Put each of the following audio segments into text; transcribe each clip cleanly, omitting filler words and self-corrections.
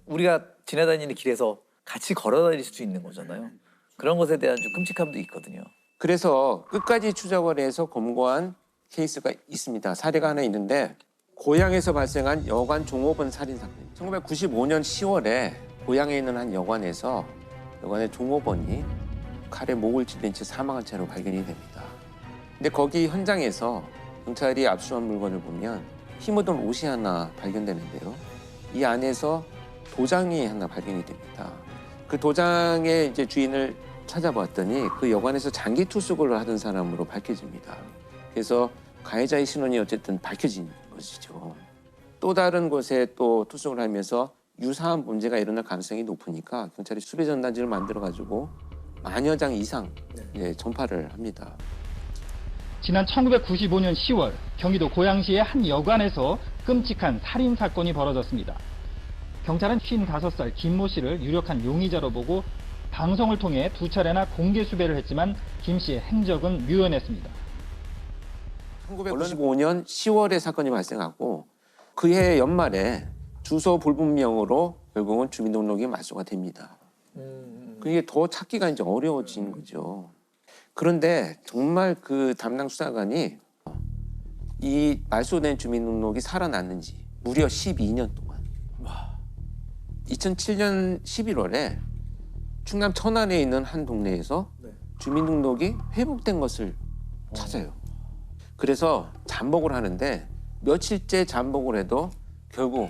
우리가 지나다니는 길에서 같이 걸어다닐 수 있는 거잖아요. 그런 것에 대한 좀 끔찍함도 있거든요. 그래서 끝까지 추적을 해서 검거한 케이스가 있습니다. 사례가 하나 있는데 고향에서 발생한 여관 종업원 살인 사건. 1995년 10월에 고향에 있는 한 여관에서 여관의 종업원이 칼에 목을 찔린 채 사망한 채로 발견이 됩니다. 근데 거기 현장에서 경찰이 압수한 물건을 보면 피 묻은 옷이 하나 발견되는데요. 이 안에서 도장이 하나 발견이 됩니다. 그 도장의 이제 주인을 찾아봤더니 그 여관에서 장기 투숙을 하던 사람으로 밝혀집니다. 그래서 가해자의 신원이 어쨌든 밝혀진 것이죠. 또 다른 곳에 또 투숙을 하면서 유사한 문제가 일어날 가능성이 높으니까 경찰이 수배 전단지를 만들어가지고 만여 장 이상 전파를 합니다. 지난 1995년 10월 경기도 고양시의 한 여관에서 끔찍한 살인 사건이 벌어졌습니다. 경찰은 55살 김모 씨를 유력한 용의자로 보고 방송을 통해 2차례나 공개 수배를 했지만 김 씨의 행적은 묘연했습니다. 1995년 10월에 사건이 발생하고 그해 연말에 주소 불분명으로 결국은 주민등록이 말소가 됩니다. 그게 더 찾기가 이제 어려워진 거죠. 그런데 정말 그 담당 수사관이 이 말소된 주민등록이 살아났는지 무려 12년 동안. 2007년 11월에 충남 천안에 있는 한 동네에서 주민등록이 회복된 것을 찾아요. 그래서 잠복을 하는데 며칠째 잠복을 해도 결국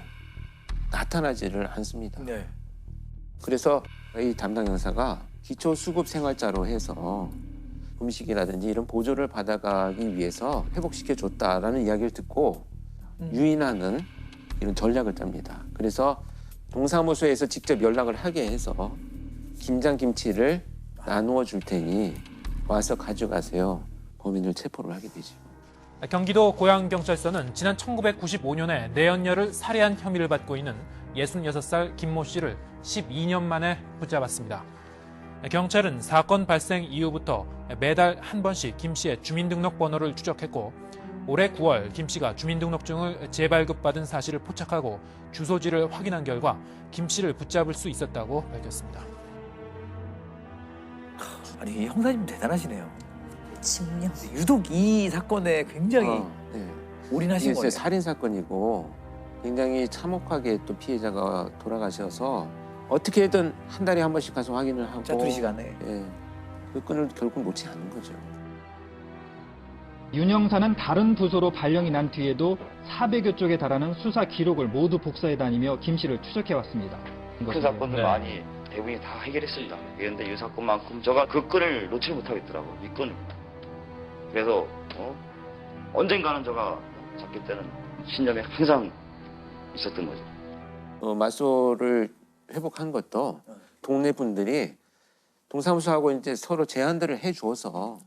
나타나지를 않습니다. 네. 그래서 이 담당 형사가 기초수급생활자로 해서 음식이라든지 이런 보조를 받아가기 위해서 회복시켜줬다라는 이야기를 듣고 유인하는 이런 전략을 짭니다. 그래서 동사무소에서 직접 연락을 하게 해서 김장김치를 나누어 줄 테니 와서 가져가세요. 범인을 체포를 하게 되죠. 경기도 고양경찰서는 지난 1995년에 내연녀를 살해한 혐의를 받고 있는 66살 김모 씨를 12년 만에 붙잡았습니다. 경찰은 사건 발생 이후부터 매달 한 번씩 김 씨의 주민등록 번호를 추적했고 올해 9월 김 씨가 주민등록증을 재발급받은 사실을 포착하고 주소지를 확인한 결과 김 씨를 붙잡을 수 있었다고 밝혔습니다. 아니 형사님 대단하시네요. 증명. 유독 이 사건에 굉장히 올인하신 이게 거예요. 살인 사건이고 굉장히 참혹하게 또 피해자가 돌아가셔서 어떻게든 한 달에 한 번씩 가서 확인을 하고 짜투리 시간에. 그 끈을 결국 놓지 않는 거죠. 윤 형사는 다른 부서로 발령이 난 뒤에도 400여 쪽에 달하는 수사 기록을 모두 복사해 다니며 김 씨를 추적해왔습니다. 큰 사건들 많이 대부분이 다 해결했습니다. 그런데 이 사건만큼 제가 그 끈을 놓지 못하겠더라고요. 이 끈을. 그래서 언젠가는 제가 잡힐 때는 신념이 항상 있었던 거죠. 말소를 회복한 것도 동네 분들이 동사무소하고 이제 서로 제안들을 해주어서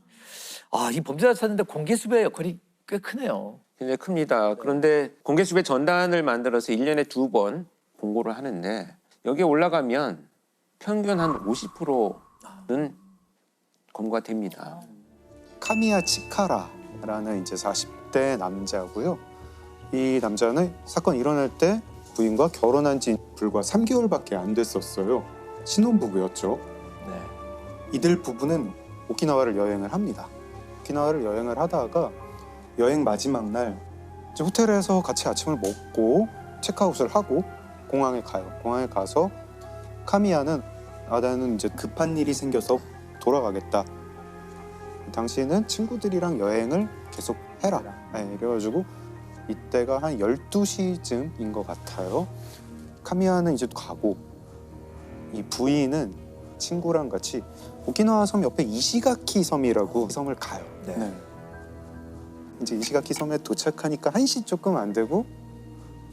이 범죄자 찾는데 공개 수배 역할이 꽤 크네요. 굉장히 큽니다. 그런데 공개수배 전단을 만들어서 1년에 2번 공고를 하는데 여기에 올라가면 평균 한 50%는 검거가 됩니다. 카미야 치카라라는 이제 40대 남자고요. 이 남자는 사건 일어날 때 부인과 결혼한 지 불과 3개월밖에 안 됐었어요. 신혼부부였죠. 네. 이들 부부는 오키나와를 여행을 합니다. 오키나와를 여행을 하다가 여행 마지막 날 이제 호텔에서 같이 아침을 먹고 체크아웃을 하고 공항에 가요. 공항에 가서 카미야는 나는 이제 급한 일이 생겨서 돌아가겠다. 당신은 친구들이랑 여행을 계속 해라. 이래가지고 이때가 한 12시쯤인 것 같아요. 카미야는 이제 가고 이 부인은 친구랑 같이 오키나와 섬 옆에 이시가키 섬이라고 섬을 가요. 네. 이제 이시가키 섬에 도착하니까 1시 조금 안 되고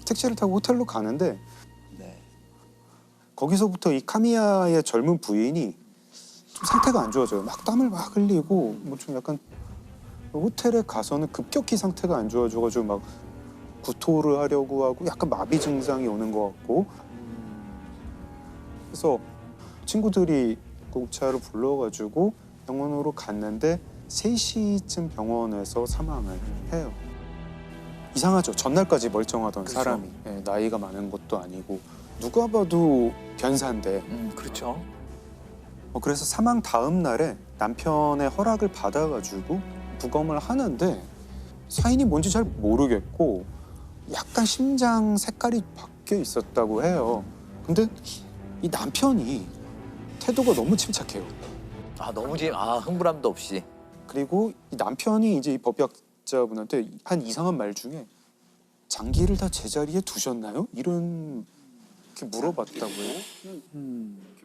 택시를 타고 호텔로 가는데 거기서부터 이 카미야의 젊은 부인이 좀 상태가 안 좋아져요. 막 땀을 막 흘리고 뭐 좀 약간 호텔에 가서는 급격히 상태가 안 좋아져가지고 막 구토를 하려고 하고 약간 마비 증상이 오는 것 같고 그래서 친구들이 구급차를 불러가지고 병원으로 갔는데 3시쯤 병원에서 사망을 해요. 이상하죠. 전날까지 멀쩡하던 그렇죠. 사람이 나이가 많은 것도 아니고 누가 봐도 변사인데 그렇죠. 그래서 사망 다음 날에 남편의 허락을 받아가지고 부검을 하는데 사인이 뭔지 잘 모르겠고 약간 심장 색깔이 바뀌어 있었다고 해요. 근데 이 남편이 태도가 너무 침착해요. 너무 흥분함도 없이. 그리고 이 남편이 이제 이 법의학자분한테 한 이상한 말 중에 장기를 다 제자리에 두셨나요? 이런 게 물어봤다고요.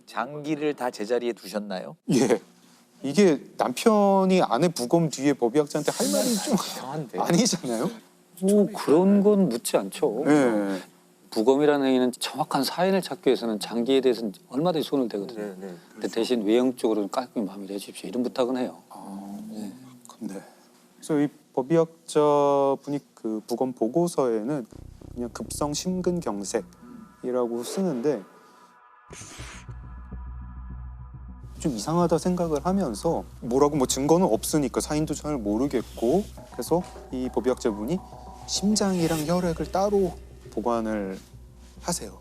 장기를 다 제자리에 두셨나요? 예. 이게 남편이 아내 부검 뒤에 법의학자한테 할 말이 좀 이상한데. 아니잖아요. 뭐 그런 건 묻지 않죠. 예. 부검이라는 행위는 정확한 사인을 찾기 위해서는 장기에 대해서는 얼마든지 손을 대거든요. 근데 대신 외형적으로는 깔끔히 마무리해 주십시오. 이런 부탁은 해요. 네. 그래서 이 법의학자분이 그 부검 보고서에는 그냥 급성 심근경색이라고 쓰는데 좀 이상하다 생각을 하면서 뭐라고 뭐 증거는 없으니까 사인도 잘 모르겠고 그래서 이 법의학자분이 심장이랑 혈액을 따로 보관을 하세요.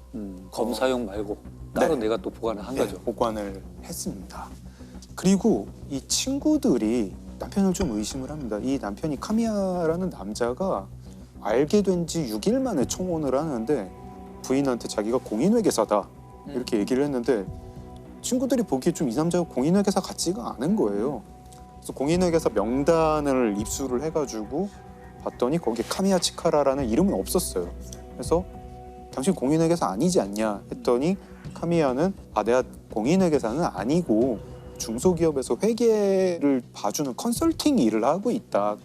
검사용 말고 따로 네. 내가 또 보관을 한 네, 거죠. 보관을 했습니다. 그리고 이 친구들이 남편을 좀 의심을 합니다. 이 남편이 카미야라는 남자가 알게 된 지 6일 만에 청혼을 하는데 부인한테 자기가 공인회계사다 이렇게 얘기를 했는데 친구들이 보기에 좀 이 남자가 공인회계사 같지가 않은 거예요. 그래서 공인회계사 명단을 입수를 해가지고 봤더니 거기에 카미야 치카라라는 이름은 없었어요. 그래서 당신 공인회계사 아니지 않냐 했더니 카미야는 내가 공인회계사는 아니고 중소기업에서 회계를 봐주는 컨설팅 일을 하고 있다.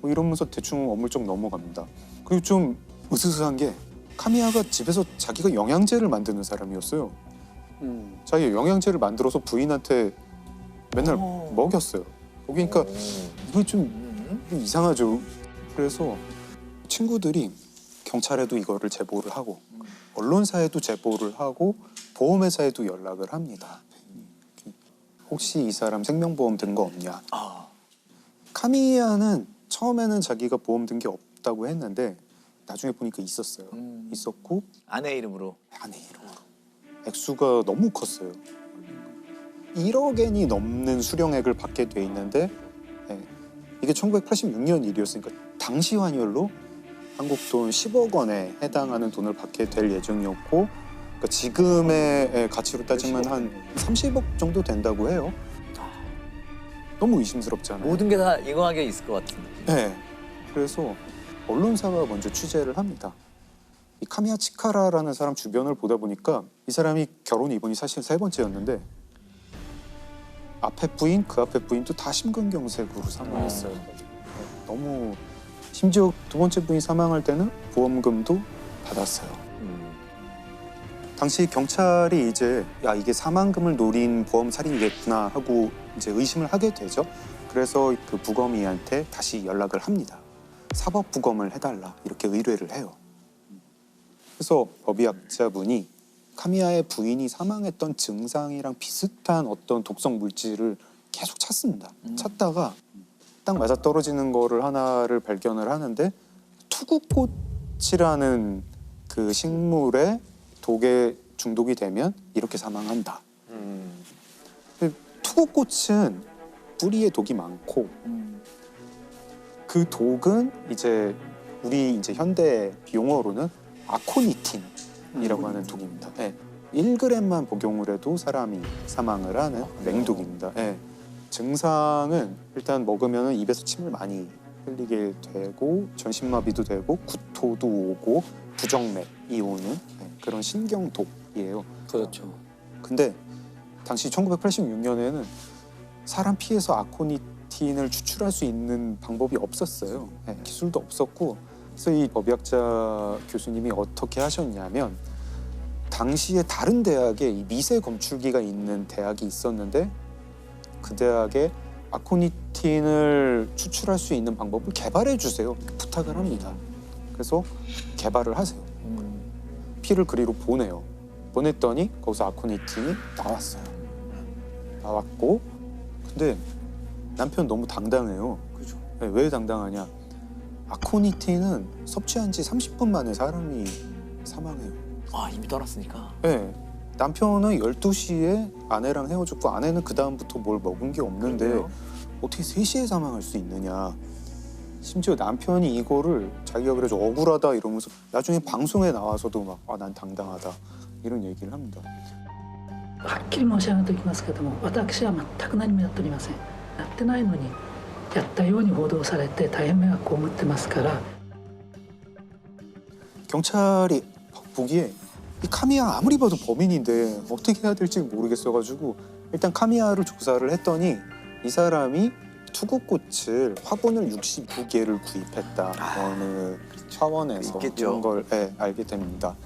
뭐 이러면서 대충 어물쩍 넘어갑니다. 그리고 좀 으스스한 게 카미야가 집에서 자기가 영양제를 만드는 사람이었어요. 자기가 영양제를 만들어서 부인한테 맨날 먹였어요. 그러니까 이거 좀 이상하죠. 그래서 친구들이 경찰에도 이거를 제보를 하고 언론사에도 제보를 하고 보험회사에도 연락을 합니다. 혹시 이 사람 생명보험 든 거 없냐? 카미야는 처음에는 자기가 보험 든 게 없다고 했는데 나중에 보니까 있었어요. 있었고 아내 이름으로. 아내 이름으로. 액수가 너무 컸어요. 1억엔이 넘는 수령액을 받게 돼 있는데 이게 1986년 일이었으니까 당시 환율로 한국 돈 10억 원에 해당하는 돈을 받게 될 예정이었고 그러니까 지금의 가치로 따지면 한 30억 정도 된다고 해요. 너무 의심스럽잖아요. 모든 게 다 인과관계 있을 것 같은데. 네. 그래서 언론사가 먼저 취재를 합니다. 이 카미야 치카라라는 사람 주변을 보다 보니까 이 사람이 결혼 이번이 사실 3번째였는데 앞에 부인, 그 앞에 부인도 다 심근경색으로 사망했어요. 너무 심지어 2번째 부인 사망할 때는 보험금도 받았어요. 당시 경찰이 이제 이게 사망금을 노린 보험 살인이겠구나 하고 이제 의심을 하게 되죠. 그래서 그 부검이한테 다시 연락을 합니다. 사법 부검을 해달라 이렇게 의뢰를 해요. 그래서 법의학자분이 카미야의 부인이 사망했던 증상이랑 비슷한 어떤 독성 물질을 계속 찾습니다. 찾다가 딱 맞아 떨어지는 거를 하나를 발견을 하는데 투구꽃이라는 그 식물에 독에 중독이 되면 이렇게 사망한다. 투구꽃은 뿌리에 독이 많고 그 독은 이제 우리 이제 현대 용어로는 아코니틴이라고 하는 독입니다. 1g만 복용을 해도 사람이 사망을 하는 맹독입니다. 증상은 일단 먹으면 입에서 침을 많이 흘리게 되고 전신마비도 되고 구토도 오고 부정맥이 오는 그런 신경독이에요. 그렇죠. 근데 당시 1986년에는 사람 피에서 아코니틴을 추출할 수 있는 방법이 없었어요. 기술도 없었고 그래서 이 법의학자 교수님이 어떻게 하셨냐면 당시에 다른 대학에 이 미세 검출기가 있는 대학이 있었는데 그 대학에 아코니틴을 추출할 수 있는 방법을 개발해 주세요. 부탁을 합니다. 그래서 개발을 하세요. 피를 그리로 보내요. 보냈더니 거기서 아코니틴이 나왔어요. 나왔고 근데 남편 너무 당당해요. 그죠? 왜 당당하냐? 아코니틴은 섭취한 지 30분 만에 사람이 사망해요. 아 이미 떠났으니까. 네. 남편은 12시에 아내랑 헤어졌고 아내는 그 다음부터 뭘 먹은 게 없는데 그래요? 어떻게 3시에 사망할 수 있느냐. 심지어 남편이 이거를 자기가 그래서 억울하다 이러면서 나중에 방송에 나와서도 막 아 난 당당하다 이런 얘기를 합니다. はっきり申し上げておきますけども、私は全く何もやっておりません。やってないのにやったように報道されて大変迷惑を被ってますから。 경찰이 보기에 이 카미야 아무리 봐도 범인인데 어떻게 해야 될지 모르겠어가지고 일단 카미야를 조사를 했더니 이 사람이 투구꽃을 화분을 69개를 구입했다 어느 차원에서 있겠죠. 이런 걸 알게 됩니다.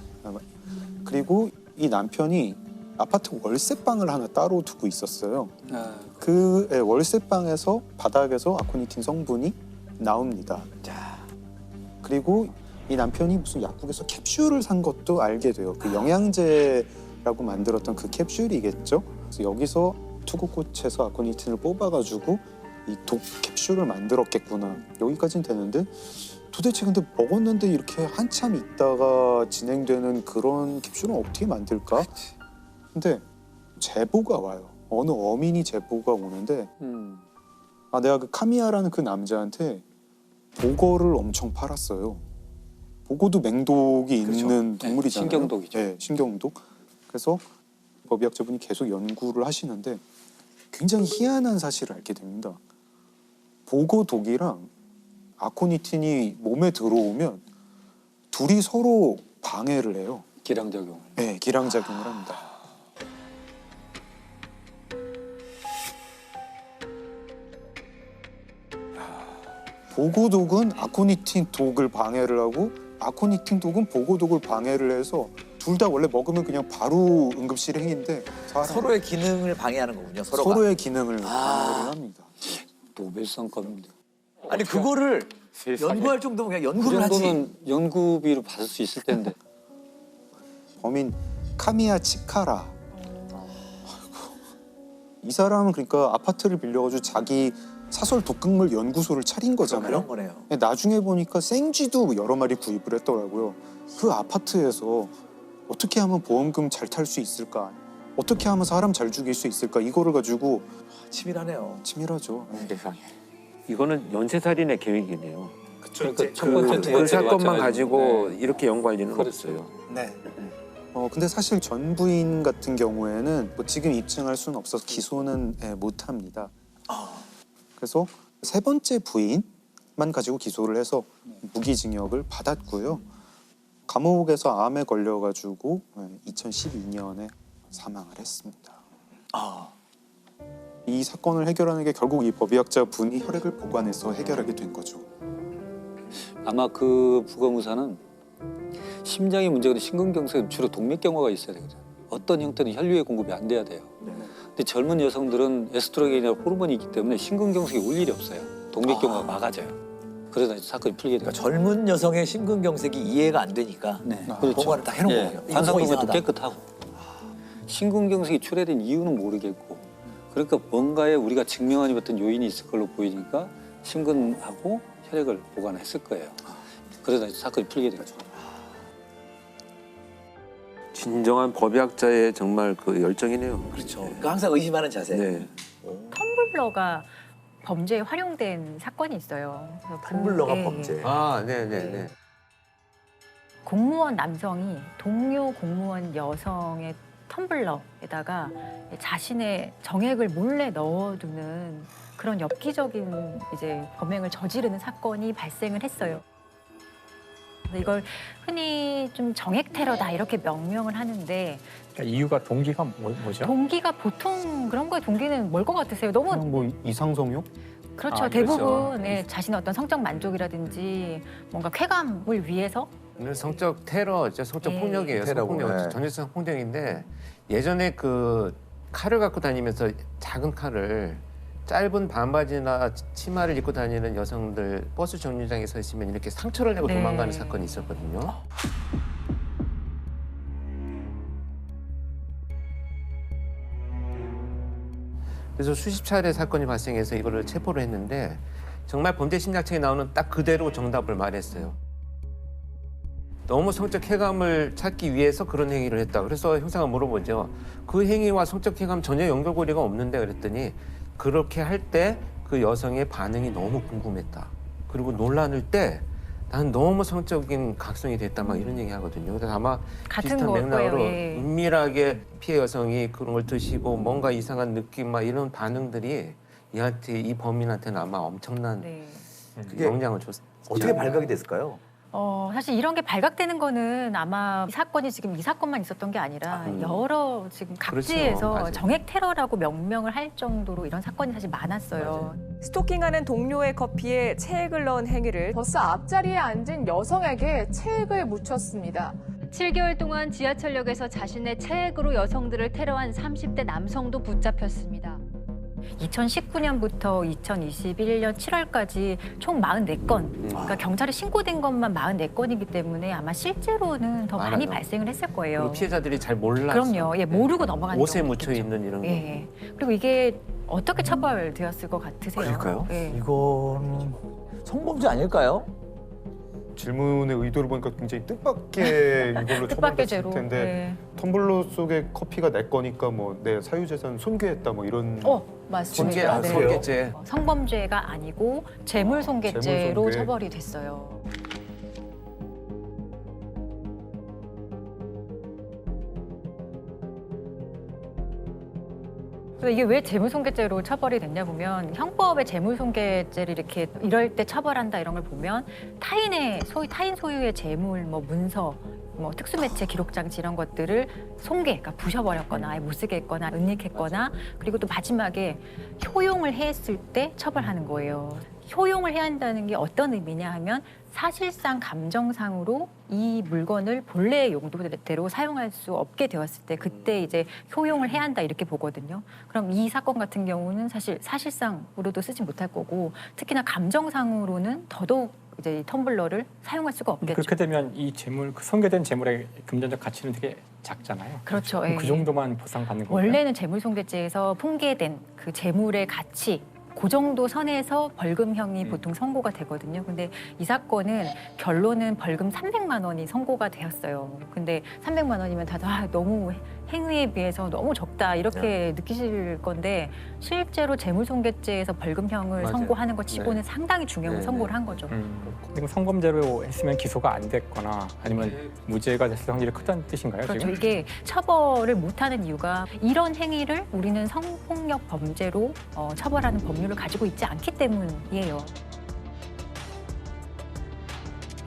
그리고 이 남편이 아파트 월세방을 하나 따로 두고 있었어요. 그 월세방에서 바닥에서 아코니틴 성분이 나옵니다. 그리고 이 남편이 무슨 약국에서 캡슐을 산 것도 알게 돼요. 그 영양제라고 만들었던 그 캡슐이겠죠. 그래서 여기서 투구꽃에서 아코니틴을 뽑아가지고 이 독 캡슐을 만들었겠구나. 여기까지는 되는데 도대체 근데 먹었는데 이렇게 한참 있다가 진행되는 그런 캡슐은 어떻게 만들까? 근데 제보가 와요. 어느 어민이 제보가 오는데 아 내가 그 카미야라는 그 남자한테 보거를 엄청 팔았어요. 보고도 맹독이 그렇죠. 있는 동물이잖아요. 신경독이죠. 네, 신경독. 그래서 법의학자분이 계속 연구를 하시는데 굉장히 희한한 사실을 알게 됩니다. 보고독이랑 아코니틴이 몸에 들어오면 둘이 서로 방해를 해요. 기량작용. 네, 기량작용을 합니다. 보고독은 아코니틴 독을 방해를 하고 아코니틴 독은 보고독을 방해를 해서 둘 다 원래 먹으면 그냥 바로 응급실 행인데 서로의 기능을 방해하는 거군요. 서로가. 서로의 기능을 방해를 합니다. 노벨상감인데. 아니 그거를 세상에. 연구할 정도면 그냥 그 연구를 하지. 정도는 연구비로 받을 수 있을 텐데. 범인 카미야 치카라. 아이고. 이 사람은 그러니까 아파트를 빌려가지고 자기 사설 독극물 연구소를 차린 거잖아요. 그런 거네요. 나중에 보니까 생쥐도 여러 마리 구입을 했더라고요. 그 아파트에서 어떻게 하면 보험금 잘 탈 수 있을까? 어떻게 하면 사람 잘 죽일 수 있을까? 이거를 가지고 치밀하네요. 치밀하죠. 세상에. 이거는 연쇄살인의 계획이네요. 그러니까 첫 그, 번째, 두 그 번째 사건만 마찬가지고. 가지고 네. 이렇게 연구할 리는 그랬어요. 없어요. 네. 근데 사실 전 부인 같은 경우에는 뭐 지금 입증할 수는 없어서 기소는 못 합니다. 그래서 세 번째 부인만 가지고 기소를 해서 무기징역을 받았고요. 감옥에서 암에 걸려가지고 2012년에 사망을 했습니다. 이 사건을 해결하는 게 결국 이 법의학자 분이 혈액을 보관해서 해결하게 된 거죠. 아마 그 부검의사는 심장이 문제거든 심근경색은 주로 동맥경화가 있어야 되거든. 어떤 형태는 혈류의 공급이 안 돼야 돼요. 근데 젊은 여성들은 에스트로겐이나 호르몬이 있기 때문에 심근경색이 올 일이 없어요. 동맥경화가 막아져요. 그러다 사건이 풀리게 돼요. 그러니까 젊은 여성의 심근경색이 이해가 안 되니까 네, 보관을 다 해놓은 거예요. 이거 관상도면도 이상하다. 깨끗하고. 심근경색이 초래된 이유는 모르겠고, 그러니까 뭔가에 우리가 증명하지 못한 요인이 있을 걸로 보이니까 심근하고 혈액을 보관했을 거예요. 그러다 사건이 풀리게 되죠. 진정한 법의학자의 정말 그 열정이네요. 그렇죠. 그러니까 항상 의심하는 자세. 네. 텀블러가 범죄에 활용된 사건이 있어요. 그래서 텀블러가 예, 범죄. 아, 네네네. 공무원 남성이 동료 공무원 여성의 텀블러에다가 자신의 정액을 몰래 넣어두는 그런 엽기적인 이제 범행을 저지르는 사건이 발생을 했어요. 그래서 이걸 흔히 좀 정액 테러다 이렇게 명명을 하는데 그러니까 이유가 동기가 뭐죠? 동기가 보통 그런 거에 동기는 뭘 것 같으세요? 너무 그냥 뭐 이상성욕? 그렇죠. 아, 대부분 그렇죠. 네, 자신의 어떤 성적 만족이라든지 뭔가 쾌감을 위해서 오늘 성적 테러죠. 성적 네. 폭력이에요. 테러고, 성폭력, 네. 전형성 폭력인데 예전에 그 칼을 갖고 다니면서 작은 칼을 짧은 반바지나 치마를 입고 다니는 여성들 버스 정류장에 서 있으면 이렇게 상처를 내고 네. 도망가는 사건이 있었거든요. 그래서 수십 차례 사건이 발생해서 이거를 체포를 했는데 정말 범죄 심리학책에 나오는 딱 그대로 정답을 말했어요. 너무 성적 쾌감을 찾기 위해서 그런 행위를 했다. 그래서 형사가 물어보죠. 그 행위와 성적 쾌감 전혀 연결고리가 없는데 그랬더니 그렇게 할 때 그 여성의 반응이 너무 궁금했다. 그리고 논란을 때 난 너무 성적인 각성이 됐다 막 이런 얘기 하거든요. 그래서 아마 같은 비슷한 걸 맥락으로 거예요. 예. 은밀하게 피해 여성이 그런 걸 드시고 뭔가 이상한 느낌 막 이런 반응들이 이 범인한테는 아마 엄청난 네. 그 영향을 줬어요. 어떻게 발각이 됐을까요? 사실 이런 게 발각되는 거는 아마 이 사건이 지금 이 사건만 있었던 게 아니라 여러 지금 각지에서 맞아요. 정액 테러라고 명명을 할 정도로 이런 사건이 사실 많았어요. 스토킹하는 동료의 커피에 체액을 넣은 행위를 버스 앞자리에 앉은 여성에게 체액을 묻혔습니다. 7개월 동안 지하철역에서 자신의 체액으로 여성들을 테러한 30대 남성도 붙잡혔습니다. 2019년부터 2021년 7월까지 총 44건, 그러니까 경찰에 신고된 것만 44건이기 때문에 아마 실제로는 더 많이 많아요. 발생을 했을 거예요. 그리고 피해자들이 잘 몰라서. 그럼요. 예, 모르고 넘어가는 옷에 경우가 묻혀 있겠죠. 있는 이런 거. 예. 그리고 이게 어떻게 처벌되었을 것 같으세요? 그럴까요? 예. 이건 성범죄 아닐까요? 질문의 의도를 보니까 굉장히 뜻밖의 이걸로 뜻밖의 처벌됐을 죄로. 텐데 예. 텀블러 속에 커피가 내 거니까 뭐 내 사유재산 손괴했다 뭐 이런 맞습니다. 손괴죄. 성범죄가 아니고 재물손괴죄로 재물손괴. 처벌이 됐어요. 그래서 이게 왜 재물손괴죄로 처벌이 됐냐 보면 형법의 재물손괴죄를 이렇게 이럴 때 처벌한다 이런 걸 보면 타인 소유의 재물, 뭐 문서, 뭐 특수매체 기록장치 이런 것들을 손괴, 그러니까 부셔버렸거나 아예 못 쓰게 했거나 은닉했거나 그리고 또 마지막에 효용을 해했을 때 처벌하는 거예요. 효용을 해야 한다는 게 어떤 의미냐 하면 사실상 감정상으로 이 물건을 본래의 용도대로 사용할 수 없게 되었을 때 그때 이제 효용을 해야 한다 이렇게 보거든요. 그럼 이 사건 같은 경우는 사실상으로도 쓰지 못할 거고 특히나 감정상으로는 더더욱 이제 이 텀블러를 사용할 수가 없겠죠. 그렇게 되면 이 재물, 그 손괴된 재물의 금전적 가치는 되게 작잖아요. 그렇죠. 그럼 예. 그 정도만 보상받는 건가요? 원래는 재물손괴죄에서 풍계된 그 재물의 가치 그 정도 선에서 벌금형이 보통 선고가 되거든요. 근데 이 사건은 결론은 벌금 300만 원이 선고가 되었어요. 근데 300만 원이면 다들 너무 행위에 비해서 너무 적다 이렇게 느끼실 건데 실제로 재물손괴죄에서 벌금형을 맞아요. 선고하는 것 치고는 네. 상당히 중요한 네, 선고를 네. 한 거죠. 지금 성범죄로 했으면 기소가 안 됐거나 아니면 무죄가 됐을 확률이 크다는 뜻인가요? 그렇죠. 지금? 이게 처벌을 못하는 이유가 이런 행위를 우리는 성폭력 범죄로 처벌하는 법률을 가지고 있지 않기 때문이에요.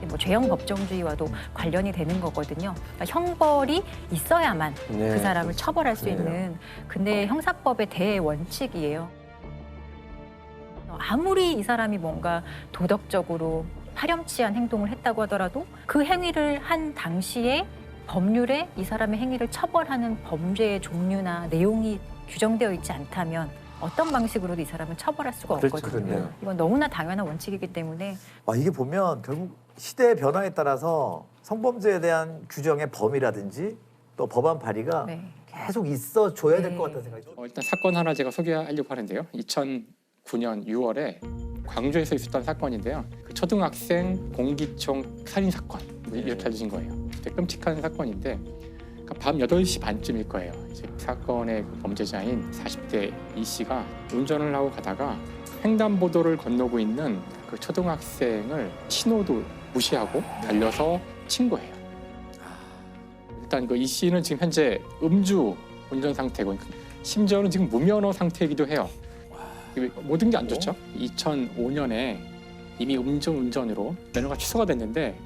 뭐 죄형 법정주의와도 관련이 되는 거거든요. 그러니까 형벌이 있어야만 네, 그 사람을 처벌할 수 네. 있는 근데 형사법의 대원칙이에요. 아무리 이 사람이 뭔가 도덕적으로 파렴치한 행동을 했다고 하더라도 그 행위를 한 당시에 법률에 이 사람의 행위를 처벌하는 범죄의 종류나 내용이 규정되어 있지 않다면 어떤 방식으로도 이 사람을 처벌할 수가 그렇죠, 없거든요. 그렇네요. 이건 너무나 당연한 원칙이기 때문에 이게 보면 결국 시대의 변화에 따라서 성범죄에 대한 규정의 범위라든지 또 법안 발의가 네. 계속 있어줘야 될 네. 것 같다는 생각이 들어요. 일단 사건 하나 제가 소개하려고 하는데요. 2009년 6월에 광주에서 있었던 사건인데요. 그 초등학생 공기총 살인 사건 이렇게 알려진 거예요. 되게 끔찍한 사건인데 그러니까 밤 8시 반쯤일 거예요. 이제 사건의 그 범죄자인 40대 이 씨가 운전을 하고 가다가 횡단보도를 건너고 있는 그 초등학생을 신호도 무시하고 달려서 친 거예요. 일단 그 이 씨는 지금 현재 음주 운전 상태고 심지어는 지금 무면허 상태이기도 해요. 모든 게 안 좋죠. 2005년에 이미 음주 운전으로 면허가 취소가 됐는데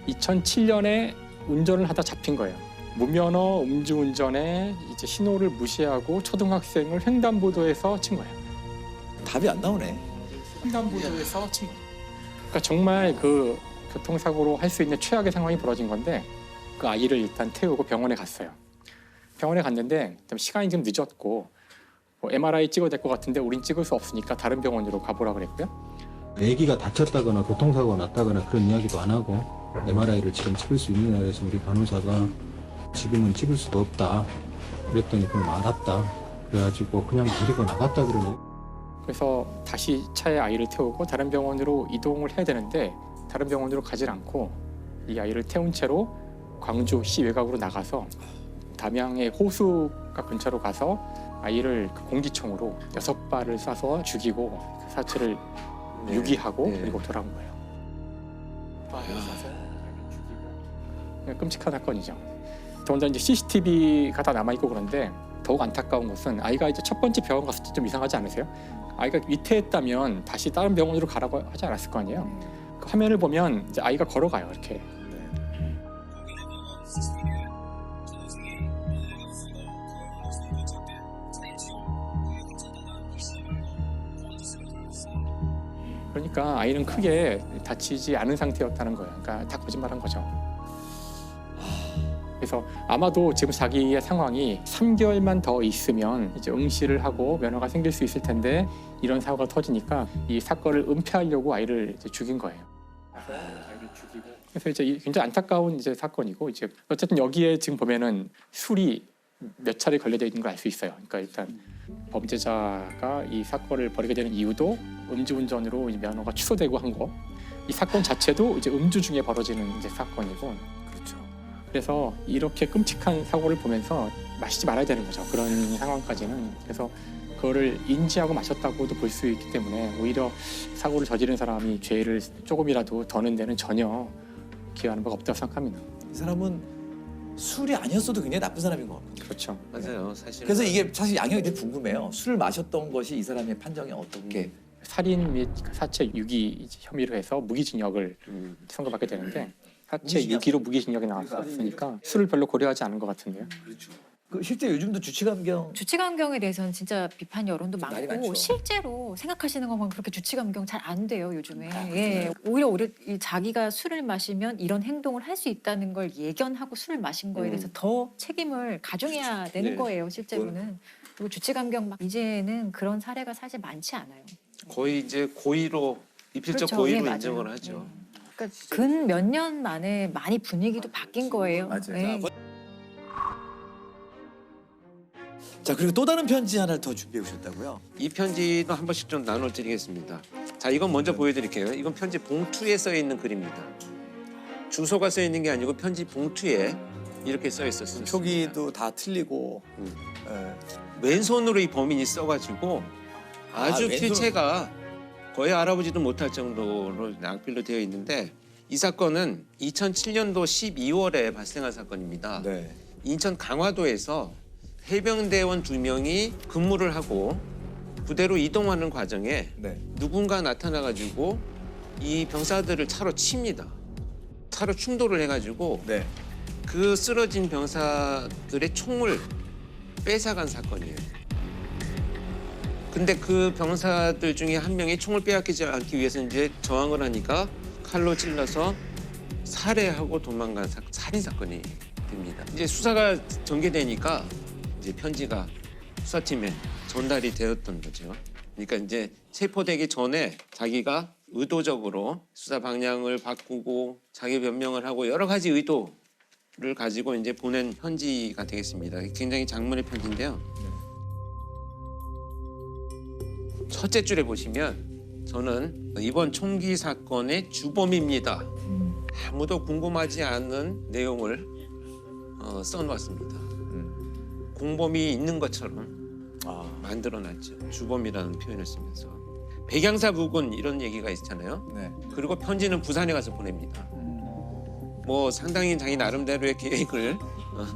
2007년에 운전을 하다 잡힌 거예요. 무면허 음주운전에 이제 신호를 무시하고 초등학생을 횡단보도에서 친 거예요. 답이 안 나오네. 횡단보도에서 친 거예요. 그러니까 정말 그 교통사고로 할 수 있는 최악의 상황이 벌어진 건데 그 아이를 일단 태우고 병원에 갔어요. 병원에 갔는데 시간이 좀 늦었고 뭐 MRI 찍어야 될 것 같은데 우린 찍을 수 없으니까 다른 병원으로 가보라 그랬고요. 아기가 다쳤다거나 교통사고가 났다거나 그런 이야기도 안 하고 MRI를 지금 찍을 수 있느냐 해서 우리 간호사가 지금은 찍을 수도 없다 그랬더니 그럼 알았다 그래가지고 그냥 데리고 나갔다 그러네. 그래서 다시 차에 아이를 태우고 다른 병원으로 이동을 해야 되는데 다른 병원으로 가질 않고 이 아이를 태운 채로 광주시 외곽으로 나가서 담양의 호수가 근처로 가서 아이를 그 공기총으로 6발을 쏴서 죽이고 그 사체를 유기하고 그리고 돌아온 거예요. 죽이고 끔찍한 사건이죠. 더군다나 이제 CCTV가 다 남아 있고 그런데 더욱 안타까운 것은 아이가 이제 첫 번째 병원 갔을 때 좀 이상하지 않으세요? 아이가 위태했다면 다시 다른 병원으로 가라고 하지 않았을 거 아니에요. 그 화면을 보면 이제 아이가 걸어가요 이렇게. 그러니까 아이는 크게 다치지 않은 상태였다는 거예요. 그러니까 다 거짓말한 거죠. 그래서 아마도 지금 자기의 상황이 3개월만 더 있으면 이제 응시를 하고 면허가 생길 수 있을 텐데 이런 사고가 터지니까 이 사건을 은폐하려고 아이를 이제 죽인 거예요. 아이를 죽이고. 그래서 이제 굉장히 안타까운 이제 사건이고 이제 어쨌든 여기에 지금 보면은 술이 몇 차례 걸려져 있는 걸 알 수 있어요. 그러니까 일단 범죄자가 이 사건을 벌이게 되는 이유도 음주운전으로 이제 면허가 취소되고 한 거. 이 사건 자체도 이제 음주 중에 벌어지는 이제 사건이고. 그렇죠. 그래서 이렇게 끔찍한 사고를 보면서 마시지 말아야 되는 거죠. 그런 상황까지는. 그래서 그거를 인지하고 마셨다고도 볼 수 있기 때문에 오히려 사고를 저지른 사람이 죄를 조금이라도 더는 데는 전혀 기여하는 바가 없다고 생각합니다. 이 사람은 술이 아니었어도 굉장히 나쁜 사람인 것 같거든요. 그렇죠. 맞아요. 사실. 그래서 이게 사실 양형이 되게 궁금해요. 술을 마셨던 것이 이 사람의 판정이 어떻게? 살인 및 사체 유기 혐의로 해서 무기징역을 선고받게 되는데 사체 유기로 무기징역이 나왔으니까 술을 별로 고려하지 않은 것 같은데요. 그렇죠. 그 실제 요즘도 주치감경 주치감경에 대해서는 진짜 비판 여론도 많이 많고 많죠. 실제로 생각하시는 것만 그렇게 주치감경 잘 안 돼요 요즘에. 예. 오히려 자기가 술을 마시면 이런 행동을 할 수 있다는 걸 예견하고 술을 마신 거에 대해서 더 책임을 가중해야 되는 거예요 실제로는. 그리고 주치감경 막 이제는 그런 사례가 사실 많지 않아요. 거의 이제 고의로 입실적 그렇죠. 고의로 예, 인정을 맞아요. 하죠. 그러니까 근 몇 년 만에 많이 분위기도 바뀐 거예요. 맞아요. 예. 자 그리고 또 다른 편지 하나를 더 준비해 오셨다고요? 이 편지도 한 번씩 좀 나눠드리겠습니다. 자, 이건 먼저 보여드릴게요. 이건 편지 봉투에 써 있는 글입니다. 주소가 써 있는 게 아니고 편지 봉투에 이렇게 써 있었어요. 표기도 다 틀리고. 왼손으로 이 범인이 써가지고 아주 왼손. 필체가 거의 알아보지도 못할 정도로 악필로 되어 있는데 이 사건은 2007년도 12월에 발생한 사건입니다. 네. 인천 강화도에서 해병대원 2명이 근무를 하고 부대로 이동하는 과정에 네. 누군가 나타나가지고 이 병사들을 차로 칩니다. 차로 충돌을 해가지고 네. 그 쓰러진 병사들의 총을 뺏어간 사건이에요. 근데 그 병사들 중에 한 명이 총을 빼앗기지 않기 위해서 이제 저항을 하니까 칼로 찔러서 살해하고 도망간 살인 사건이 됩니다. 이제 수사가 전개되니까 이제 편지가 수사팀에 전달이 되었던 거죠. 그러니까 이제 체포되기 전에 자기가 의도적으로 수사 방향을 바꾸고 자기 변명을 하고 여러 가지 의도를 가지고 이제 보낸 편지가 되겠습니다. 굉장히 장문의 편지인데요. 첫째 줄에 보시면 저는 이번 총기 사건의 주범입니다. 아무도 궁금하지 않는 내용을 써놓았습니다. 공범이 있는 것처럼 만들어놨죠. 주범이라는 표현을 쓰면서. 백양사 부근 이런 얘기가 있잖아요. 네. 그리고 편지는 부산에 가서 보냅니다. 뭐 상당히 자기 나름대로의 계획을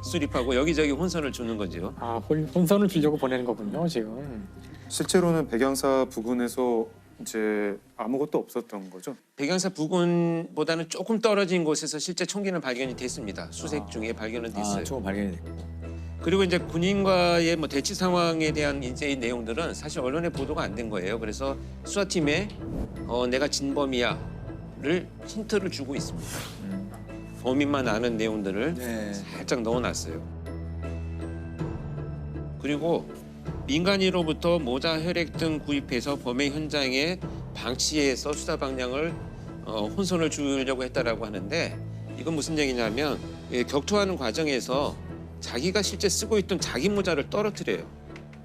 수립하고 여기저기 혼선을 주는 거죠. 아, 혼선을 주려고 보내는 거군요, 지금. 실제로는 백양사 부근에서 이제 아무것도 없었던 거죠. 백양사 부근보다는 조금 떨어진 곳에서 실제 총기는 발견이 됐습니다. 수색 중에 발견은 됐어요. 총 발견이 됐고. 그리고 이제 군인과의 뭐 대치 상황에 대한 이제 이 내용들은 사실 언론에 보도가 안 된 거예요. 그래서 수사팀에 내가 진범이야를 힌트를 주고 있습니다. 범인만 아는 내용들을 살짝 넣어놨어요. 그리고 민간인으로부터 모자, 혈액 등 구입해서 범행 현장에 방치해서 수사 방향을 혼선을 주려고 했다라고 하는데 이건 무슨 얘기냐면 격투하는 과정에서 자기가 실제 쓰고 있던 자기 모자를 떨어뜨려요.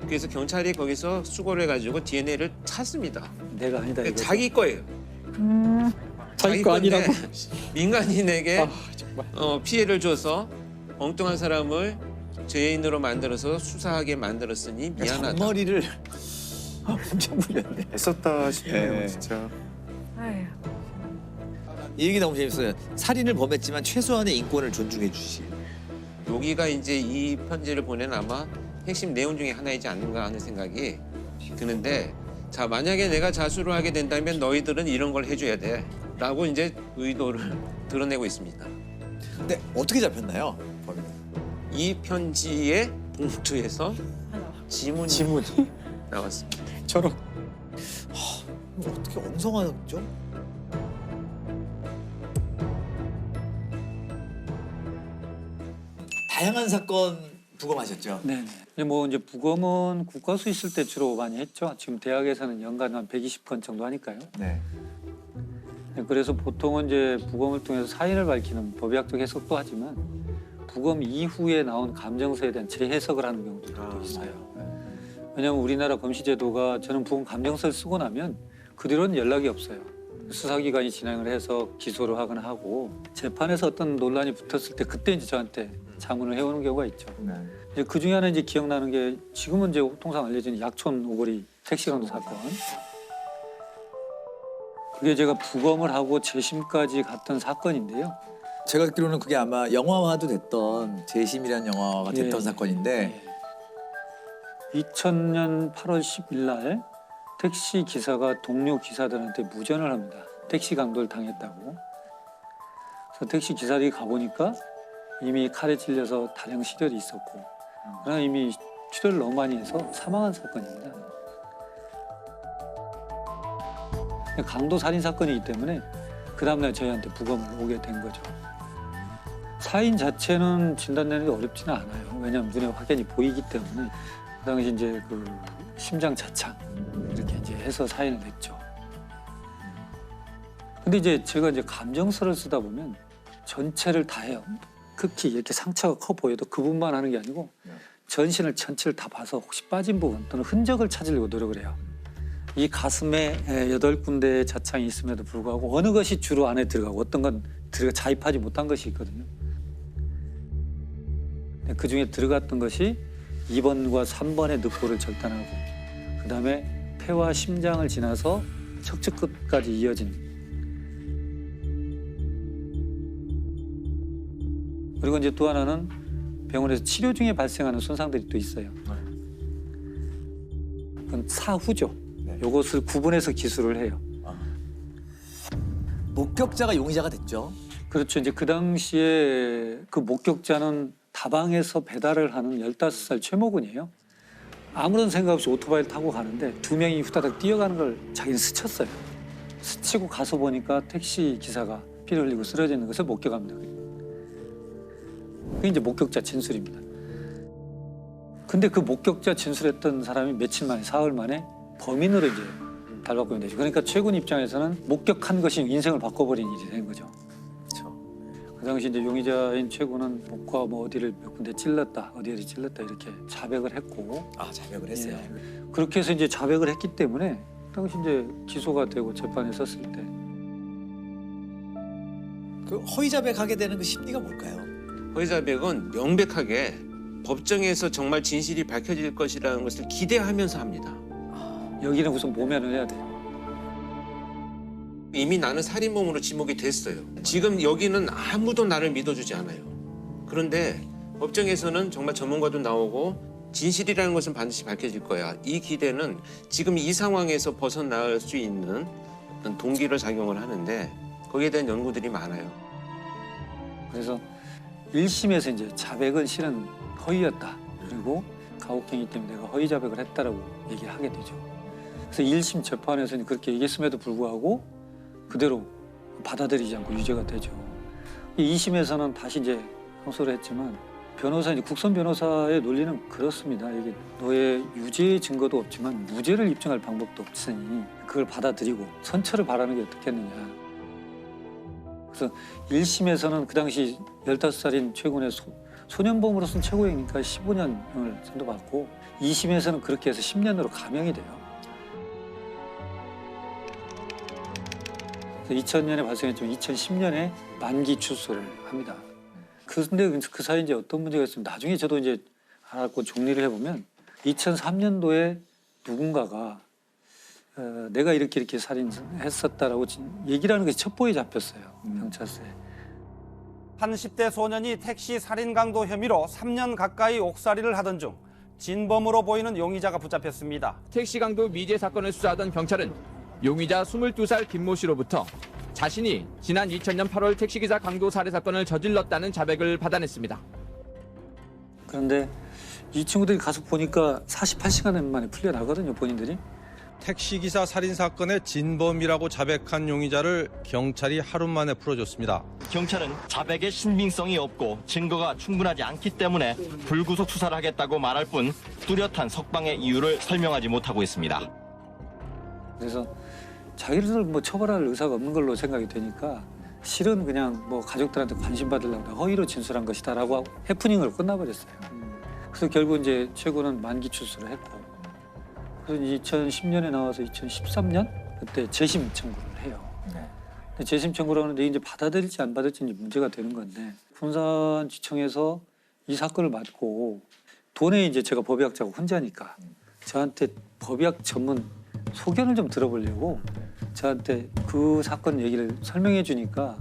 그래서 경찰이 거기서 수거를 해가지고 DNA를 찾습니다. 내가 아니다. 자기 거예요. 자기 거 건데 아니라고. 민간인에게 정말. 피해를 줘서 엉뚱한 사람을 죄인으로 만들어서 수사하게 만들었으니 미안하다. 머리를 엄청 물렸네. 애썼다 싶네요, 네. 진짜. 아휴. 이 얘기 너무 재밌어요. 살인을 범했지만 최소한의 인권을 존중해 주시. 여기가 이제 이 편지를 보낸 아마 핵심 내용 중에 하나이지 않는가 하는 생각이 드는데, 자, 만약에 내가 자수를 하게 된다면 너희들은 이런 걸 해줘야 돼 라고 이제 의도를 드러내고 있습니다. 근데 어떻게 잡혔나요? 범인은? 이 편지의 봉투에서 지문이 나왔습니다. 저런. 이거 어떻게 엉성하죠? 다양한 사건 부검하셨죠? 네. 이제 부검은 국과수 있을 때 주로 많이 했죠. 지금 대학에서는 연간 한 120건 정도 하니까요. 네. 네, 그래서 보통은 이제 부검을 통해서 사인을 밝히는 법의학적 해석도 하지만 부검 이후에 나온 감정서에 대한 재해석을 하는 경우도 있어요. 왜냐하면 우리나라 검시제도가 저는 부검 감정서를 쓰고 나면 그 뒤로는 연락이 없어요. 수사기관이 진행을 해서 기소를 하거나 하고 재판에서 어떤 논란이 붙었을 때 그때 이제 저한테 자문을 해오는 경우가 있죠. 이제 그 중에 하나 이제 기억나는 게 지금은 이제 통상 알려진 약촌 오거리 택시 강도 사건. 그게 제가 부검을 하고 재심까지 갔던 사건인데요. 제가 듣기로는 그게 아마 영화화도 됐던 재심이라는 영화가 됐던 예. 사건인데 2000년 8월 10일 날 택시 기사가 동료 기사들한테 무전을 합니다. 택시 강도를 당했다고. 그래서 택시 기사들이 가보니까 이미 칼에 찔려서 다량 실혈이 있었고 그러나 이미 출혈을 너무 많이 해서 사망한 사건입니다. 강도 살인 사건이기 때문에 그 다음날 저희한테 부검을 오게 된 거죠. 사인 자체는 진단내는 게 어렵지는 않아요. 왜냐하면 눈에 확연히 보이기 때문에 그 당시 이제 그 심장 자창 이렇게 이제 해서 사인을 냈죠. 근데 이제 제가 이제 감정서를 쓰다 보면 전체를 다 해요. 극히 이렇게 상처가 커 보여도 그 부분만 하는 게 아니고 전신을 전체를 다 봐서 혹시 빠진 부분 또는 흔적을 찾으려고 노력을 해요. 이 가슴에 8군데의 자창이 있음에도 불구하고 어느 것이 주로 안에 들어가고 어떤 건 자입하지 못한 것이 있거든요. 그 중에 들어갔던 것이 2번과 3번의 늑골을 절단하고 그다음에 폐와 심장을 지나서 척추 끝까지 이어진 그리고 이제 또 하나는 병원에서 치료 중에 발생하는 손상들이 또 있어요. 그건 사후죠. 요것을 구분해서 기술을 해요. 목격자가 용의자가 됐죠. 그렇죠. 이제 그 당시에 그 목격자는 다방에서 배달을 하는 15살 최모군이에요. 아무런 생각 없이 오토바이를 타고 가는데 2명이 후다닥 뛰어가는 걸 자기는 스쳤어요. 스치고 가서 보니까 택시 기사가 피를 흘리고 쓰러져 있는 것을 목격합니다. 그게 이제 목격자 진술입니다. 근데 그 목격자 진술했던 사람이 며칠 만에, 사흘 만에 범인으로 이제 달바꾸면 되죠. 그러니까 최군 입장에서는 목격한 것이 인생을 바꿔버린 일이 된 거죠. 그렇죠. 그 당시 이제 용의자인 최군은 목과 뭐 어디를 몇 군데 찔렀다, 어디를 찔렀다 이렇게 자백을 했고. 아, 자백을 했어요. 예. 그렇게 해서 이제 자백을 했기 때문에 당시 이제 기소가 되고 재판에 섰을 때. 그 허위 자백하게 되는 그 심리가 뭘까요? 허위 자백은 명백하게 법정에서 정말 진실이 밝혀질 것이라는 것을 기대하면서 합니다. 여기는 우선 모면을 해야 돼요. 이미 나는 살인범으로 지목이 됐어요. 지금 여기는 아무도 나를 믿어주지 않아요. 그런데 법정에서는 정말 전문가도 나오고 진실이라는 것은 반드시 밝혀질 거야. 이 기대는 지금 이 상황에서 벗어날 수 있는 어떤 동기를 작용을 하는데 거기에 대한 연구들이 많아요. 그래서 1심에서 이제 자백은 실은 허위였다. 그리고 가혹행위 때문에 내가 허위 자백을 했다라고 얘기하게 되죠. 그래서 1심 재판에서는 그렇게 얘기했음에도 불구하고 그대로 받아들이지 않고 유죄가 되죠. 2심에서는 다시 이제 항소를 했지만 변호사, 국선 변호사의 논리는 그렇습니다. 이게 너의 유죄의 증거도 없지만 무죄를 입증할 방법도 없으니 그걸 받아들이고 선처를 바라는 게 어떻겠느냐. 그래서 1심에서는 그 당시 15살인 최군의 소년범으로서는 최고형이니까 15년을 선고받고 2심에서는 그렇게 해서 10년으로 감형이 돼요. 그래서 2000년에 발생했지만 2010년에 만기 출소를 합니다. 근데 그 사이에 이제 어떤 문제가 있으면 나중에 저도 이제 알았고 정리를 해보면 2003년도에 누군가가 내가 이렇게 살인했었다라고 얘기를 하는 것이 첩보에 잡혔어요. 경찰서에. 한 10대 소년이 택시 살인 강도 혐의로 3년 가까이 옥살이를 하던 중 진범으로 보이는 용의자가 붙잡혔습니다. 택시 강도 미제 사건을 수사하던 경찰은 용의자 22살 김모 씨로부터 자신이 지난 2000년 8월 택시기사 강도 살해 사건을 저질렀다는 자백을 받아냈습니다. 그런데 이 친구들이 가서 보니까 48시간 만에 풀려나거든요, 본인들이. 택시기사 살인사건의 진범이라고 자백한 용의자를 경찰이 하루 만에 풀어줬습니다. 경찰은 자백의 신빙성이 없고 증거가 충분하지 않기 때문에 불구속 수사를 하겠다고 말할 뿐 뚜렷한 석방의 이유를 설명하지 못하고 있습니다. 그래서 자기를 뭐 처벌할 의사가 없는 걸로 생각이 되니까 실은 그냥 뭐 가족들한테 관심 받으려고 허위로 진술한 것이다라고 해프닝으로 끝나버렸어요. 그래서 결국 이제 최고는 만기 출소를 했고, 그래서 2010년에 나와서 2013년 그때 재심 청구를 해요. 근데 재심 청구를 하는데 이제 받아들일지 안 받을지 이제 문제가 되는 건데, 군산지청에서 이 사건을 맡고 돈에 이제 제가 법의학자고 혼자니까 저한테 법의학 전문 소견을 좀 들어보려고 저한테 그 사건 얘기를 설명해 주니까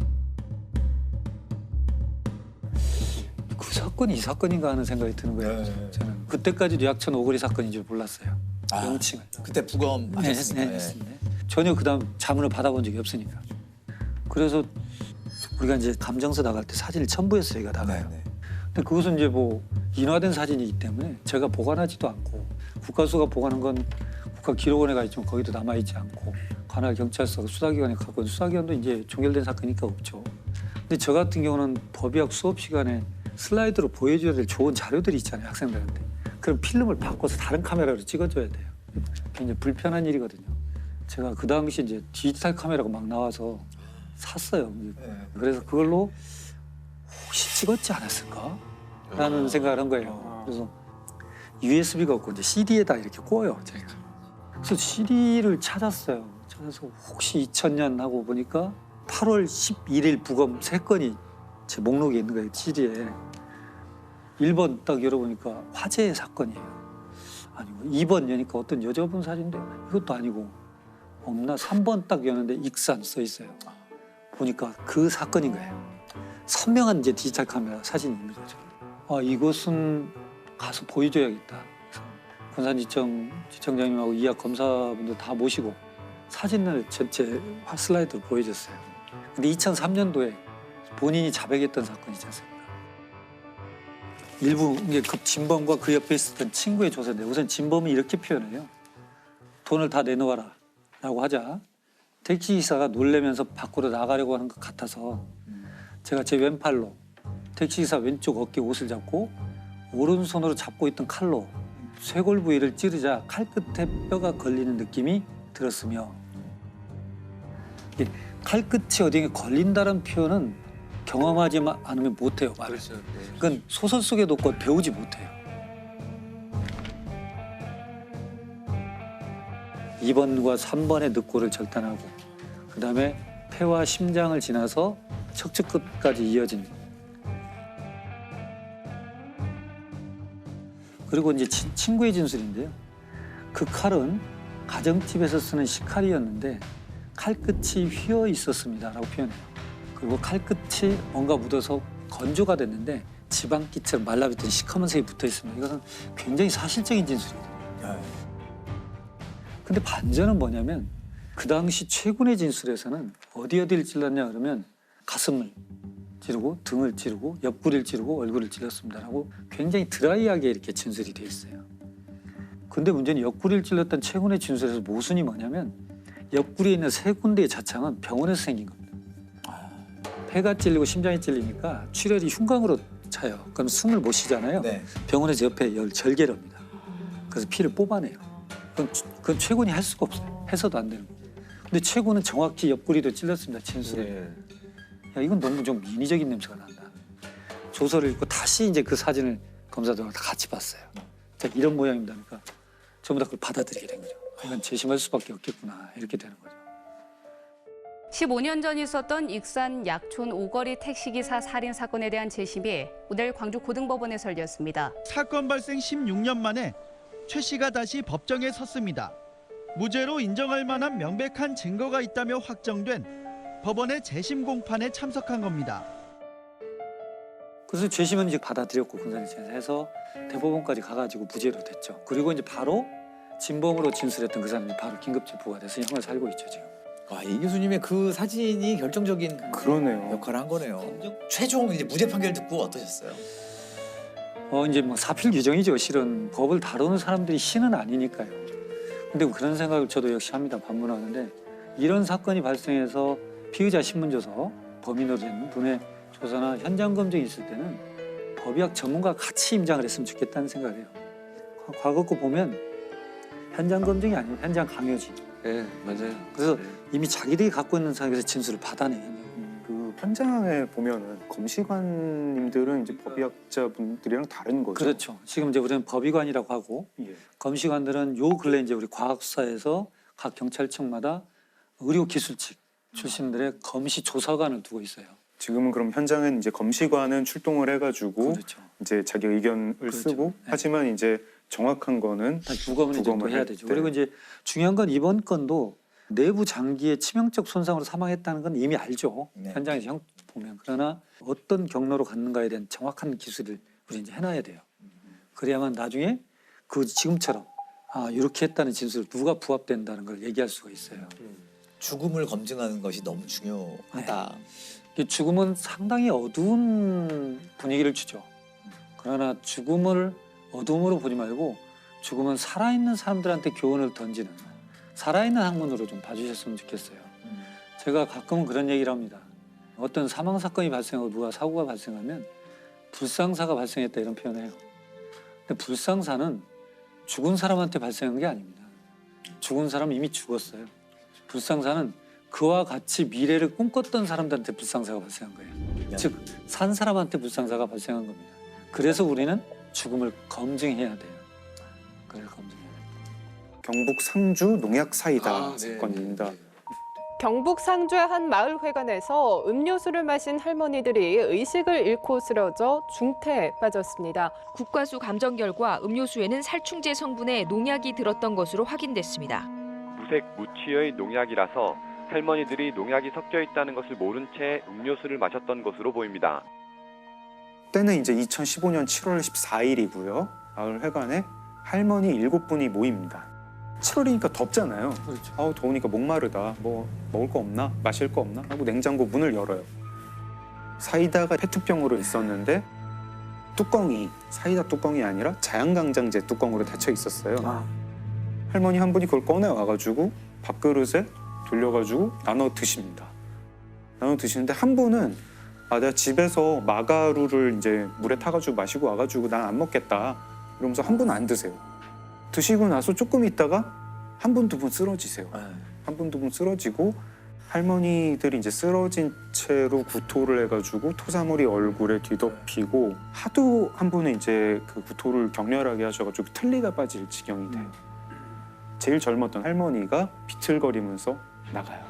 그 사건이 이 사건인가 하는 생각이 드는 거예요. 저는 그때까지도 약천 오거리 사건인 줄 몰랐어요. 명칭을. 그때 부검하셨으니까. 네. 전혀 그다음 자문을 받아본 적이 없으니까. 그래서 우리가 이제 감정서 나갈 때 사진을 첨부해서 저희가 나가요. 근데 그것은 이제 뭐 인화된 사진이기 때문에 제가 보관하지도 않고, 국가수가 보관한 건 국가기록원에 가 있지만 거기도 남아있지 않고, 관할 경찰서 수사기관에 갖고 있는 수사기관도 이제 종결된 사건이니까 없죠. 근데 저 같은 경우는 법의학 수업 시간에 슬라이드로 보여줘야 될 좋은 자료들이 있잖아요, 학생들한테. 그럼 필름을 바꿔서 다른 카메라로 찍어줘야 돼요. 굉장히 불편한 일이거든요. 제가 그 당시 이제 디지털 카메라가 막 나와서 샀어요. 그래서 그걸로 혹시 찍었지 않았을까? 라는 생각을 한 거예요. 그래서 USB가 없고 이제 CD에다 이렇게 꽂아요, 제가. 그래서 CD를 찾았어요. 찾아서 혹시 2000년 하고 보니까 8월 11일 부검 3건이 제 목록에 있는 거예요, CD에. 1번 딱 열어보니까 화재의 사건이에요. 아니고 2번 여니까 어떤 여자분 사진인데 이것도 아니고 없나? 3번 딱 여는데 익산 써 있어요. 보니까 그 사건인 거예요. 선명한 이제 디지털 카메라 사진이 있는 거죠. 아, 이것은 가서 보여줘야겠다. 군산지청 지청장님하고 이학 검사분들 다 모시고 사진을 전체 슬라이드로 보여줬어요. 근데 2003년도에 본인이 자백했던 사건이지 않습니까? 일부 이게 그 진범과 그 옆에 있었던 친구의 조사인데, 우선 진범이 이렇게 표현해요. 돈을 다 내놓아라 라고 하자 택시기사가 놀래면서 밖으로 나가려고 하는 것 같아서 제가 제 왼팔로 택시기사 왼쪽 어깨 옷을 잡고 오른손으로 잡고 있던 칼로 쇄골 부위를 찌르자 칼 끝에 뼈가 걸리는 느낌이 들었으며, 칼 끝이 어디에 걸린다는 표현은 경험하지 않으면 못해요, 말을. 그건 소설 속에도 없고 배우지 못해요. 2번과 3번의 늑골을 절단하고 그다음에 폐와 심장을 지나서 척추 끝까지 이어진, 그리고 이제 친구의 진술인데요. 그 칼은 가정집에서 쓰는 식칼이었는데 칼끝이 휘어 있었습니다라고 표현해요. 그리고 칼끝이 뭔가 묻어서 건조가 됐는데 지방기처럼 말라붙은 시커먼색이 붙어 있습니다. 이것은 굉장히 사실적인 진술이거든요. 근데 반전은 뭐냐면 그 당시 최군의 진술에서는 어디를 찔렀냐 그러면 가슴을 찌르고 등을 찌르고 옆구리를 찌르고 얼굴을 찔렀습니다라고 굉장히 드라이하게 이렇게 진술이 돼 있어요. 근데 문제는 옆구리를 찔렀던 최군의 진술에서 모순이 뭐냐면 옆구리에 있는 3군데의 자창은 병원에서 생긴 겁니다. 폐가 찔리고 심장이 찔리니까 출혈이 흉곽으로 차요. 그럼 숨을 못 쉬잖아요. 병원에서 옆에 절개를 합니다. 그래서 피를 뽑아내요. 그건 최군이 할 수가 없어요. 해서도 안 되는 거예요. 근데 최군은 정확히 옆구리도 찔렀습니다, 진술에. 야, 이건 너무 좀 인위적인 냄새가 난다. 조서를 읽고 다시 이제 그 사진을 검사들과 같이 봤어요. 자, 이런 모양입니다. 그러니까 전부 다 그걸 받아들이게 된 거죠. 이건 재심할 수밖에 없겠구나, 이렇게 되는 거죠. 15년 전 있었던 익산 약촌 오거리 택시기사 살인 사건에 대한 재심이 오늘 광주 고등법원에서 열렸습니다. 사건 발생 16년 만에 최 씨가 다시 법정에 섰습니다. 무죄로 인정할 만한 명백한 증거가 있다며 확정된 법원의 재심 공판에 참석한 겁니다. 그래서 재심은 이제 받아들였고 공산주의에서 대법원까지 가가지고 무죄로 됐죠. 그리고 이제 바로 진범으로 진술했던 그 사람이 바로 긴급 체포가 돼서 형을 살고 있죠 지금. 이 교수님의 그 사진이 결정적인 그러네요. 역할을 한 거네요. 최종 이제 무죄 판결 듣고 어떠셨어요? 이제 뭐 사필 규정이죠. 실은 법을 다루는 사람들이 신은 아니니까요. 근데 그런 생각을 저도 역시 합니다. 반문하는데 이런 사건이 발생해서 피의자 신문조서 범인으로 된 분의 조사나 현장 검증이 있을 때는 법의학 전문가가 같이 임장을 했으면 좋겠다는 생각을 해요. 과거 거 보면 현장 검증이 아니고 현장 강요지. 네, 맞아요. 그래서 이미 자기들이 갖고 있는 상황에서 진술을 받아내요. 그 현장에 보면은 검시관님들은 이제 법의학자분들이랑 다른 거죠. 그렇죠. 지금 이제 우리는 법의관이라고 하고 검시관들은 요 근래 이제 우리 과학수사에서 각 경찰청마다 의료기술직 출신들의 검시 조사관을 두고 있어요. 지금은 그럼 현장은 이제 검시관은 출동을 해가지고 그렇죠. 이제 자기 의견을 쓰고 하지만 이제 정확한 거는 부검을 이제 또 해야 되죠. 그리고 이제 중요한 건 이번 건도 내부 장기의 치명적 손상으로 사망했다는 건 이미 알죠. 현장에서 형 보면. 그러나 어떤 경로로 갔는가에 대한 정확한 기술을 우리 이제 해놔야 돼요. 그래야만 나중에 그 지금처럼 이렇게 했다는 진술을 누가 부합된다는 걸 얘기할 수가 있어요. 죽음을 검증하는 것이 너무 중요하다. 죽음은 상당히 어두운 분위기를 주죠. 그러나 죽음을 어둠으로 보지 말고 죽음은 살아있는 사람들한테 교훈을 던지는 살아있는 학문으로 좀 봐주셨으면 좋겠어요. 제가 가끔은 그런 얘기를 합니다. 어떤 사망 사건이 발생하고 누가 사고가 발생하면 불상사가 발생했다 이런 표현을 해요. 근데 불상사는 죽은 사람한테 발생한 게 아닙니다. 죽은 사람은 이미 죽었어요. 불상사는 그와 같이 미래를 꿈꿨던 사람들한테 불상사가 발생한 거예요. 즉, 산 사람한테 불상사가 발생한 겁니다. 그래서 우리는 죽음을 검증해야 돼요. 그래서 검증해야 돼요. 경북 상주 농약 사이다 사건입니다. 경북 상주의 한 마을 회관에서 음료수를 마신 할머니들이 의식을 잃고 쓰러져 중태에 빠졌습니다. 국과수 감정 결과 음료수에는 살충제 성분의 농약이 들었던 것으로 확인됐습니다. 무색 무취의 농약이라서 할머니들이 농약이 섞여 있다는 것을 모른 채 음료수를 마셨던 것으로 보입니다. 때는 이제 2015년 7월 14일이고요. 마을 회관에 할머니 7분이 모입니다. 7월이니까 덥잖아요. 그렇죠. 아우 더우니까 목마르다. 뭐 먹을 거 없나? 마실 거 없나? 하고 냉장고 문을 열어요. 사이다가 페트병으로 있었는데 뚜껑이 사이다 뚜껑이 아니라 자양강장제 뚜껑으로 닫혀 있었어요. 할머니 한 분이 그걸 꺼내 와가지고 밥그릇에 돌려가지고 나눠 드십니다. 나눠 드시는데 한 분은 내가 집에서 마가루를 이제 물에 타가지고 마시고 와가지고 난 안 먹겠다 이러면서 한 분은 안 드세요. 드시고 나서 조금 있다가 한 분, 두 분 쓰러지세요. 한 분, 두 분 쓰러지고 할머니들이 이제 쓰러진 채로 구토를 해가지고 토사물이 얼굴에 뒤덮이고 하도 한 분은 이제 그 구토를 격렬하게 하셔가지고 틀니가 빠질 지경이 돼요. 제일 젊었던 할머니가 비틀거리면서 나가요.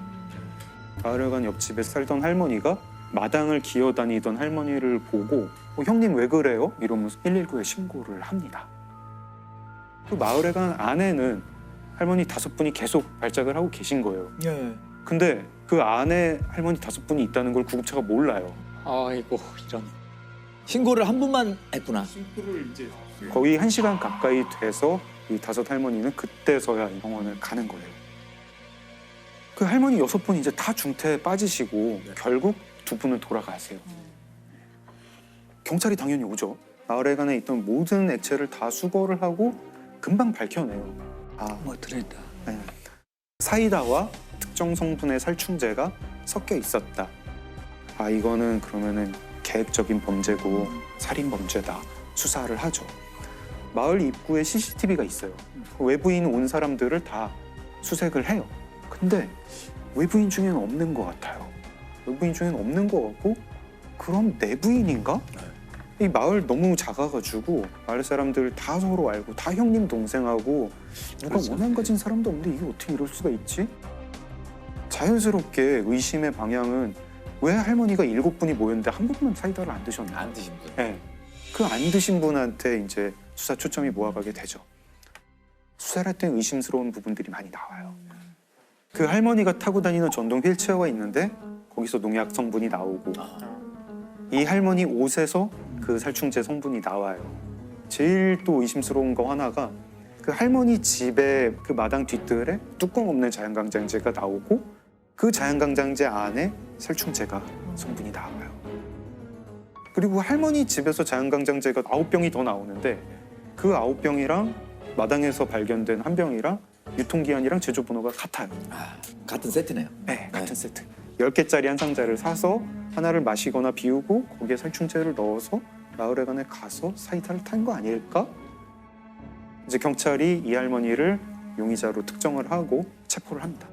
마을회관 옆집에 살던 할머니가 마당을 기어다니던 할머니를 보고 형님 왜 그래요? 이러면서 119에 신고를 합니다. 그 마을회관 안에는 할머니 5분이 계속 발작을 하고 계신 거예요. 근데 그 안에 할머니 5분이 있다는 걸 구급차가 몰라요. 아이고 이런. 신고를 한 분만 했구나. 신고를 이제 거의 1시간 가까이 돼서 이 5 할머니는 그때서야 병원을 가는 거예요. 그 할머니 6분이 이제 다 중태에 빠지시고 결국 2분은 돌아가세요. 경찰이 당연히 오죠. 마을회관에 있던 모든 액체를 다 수거를 하고 금방 밝혀내요. 뭐 들어있다. 네. 사이다와 특정 성분의 살충제가 섞여 있었다. 이거는 그러면은 계획적인 범죄고 살인 범죄다. 수사를 하죠. 마을 입구에 CCTV가 있어요. 외부인 온 사람들을 다 수색을 해요. 근데 외부인 중에는 없는 것 같아요. 외부인 중에는 없는 것 같고 그럼 내부인인가? 이 마을 너무 작아가지고 마을 사람들 다 서로 알고 다 형님 동생하고 누가 원한 가진 사람도 없는데 이게 어떻게 이럴 수가 있지? 자연스럽게 의심의 방향은 왜 할머니가 7분이 모였는데 한 분만 사이다를 안 드셨나? 안 드신 분. 네. 그 안 드신 분한테 이제 수사 초점이 모아가게 되죠. 수사를 할 때 의심스러운 부분들이 많이 나와요. 그 할머니가 타고 다니는 전동 휠체어가 있는데 거기서 농약 성분이 나오고 이 할머니 옷에서 그 살충제 성분이 나와요. 제일 또 의심스러운 거 하나가 그 할머니 집에 그 마당 뒷뜰에 뚜껑 없는 자연강장제가 나오고 그 자연강장제 안에 살충제가 성분이 나와요. 그리고 할머니 집에서 자연강장제가 9병이 더 나오는데 그 9병이랑 마당에서 발견된 한 병이랑 유통기한이랑 제조번호가 같아요. 같은 세트네요. 네, 같은 세트. 10개짜리 한 상자를 사서 하나를 마시거나 비우고 거기에 살충제를 넣어서 마을회관에 가서 사이다를 탄 거 아닐까? 이제 경찰이 이 할머니를 용의자로 특정을 하고 체포를 합니다.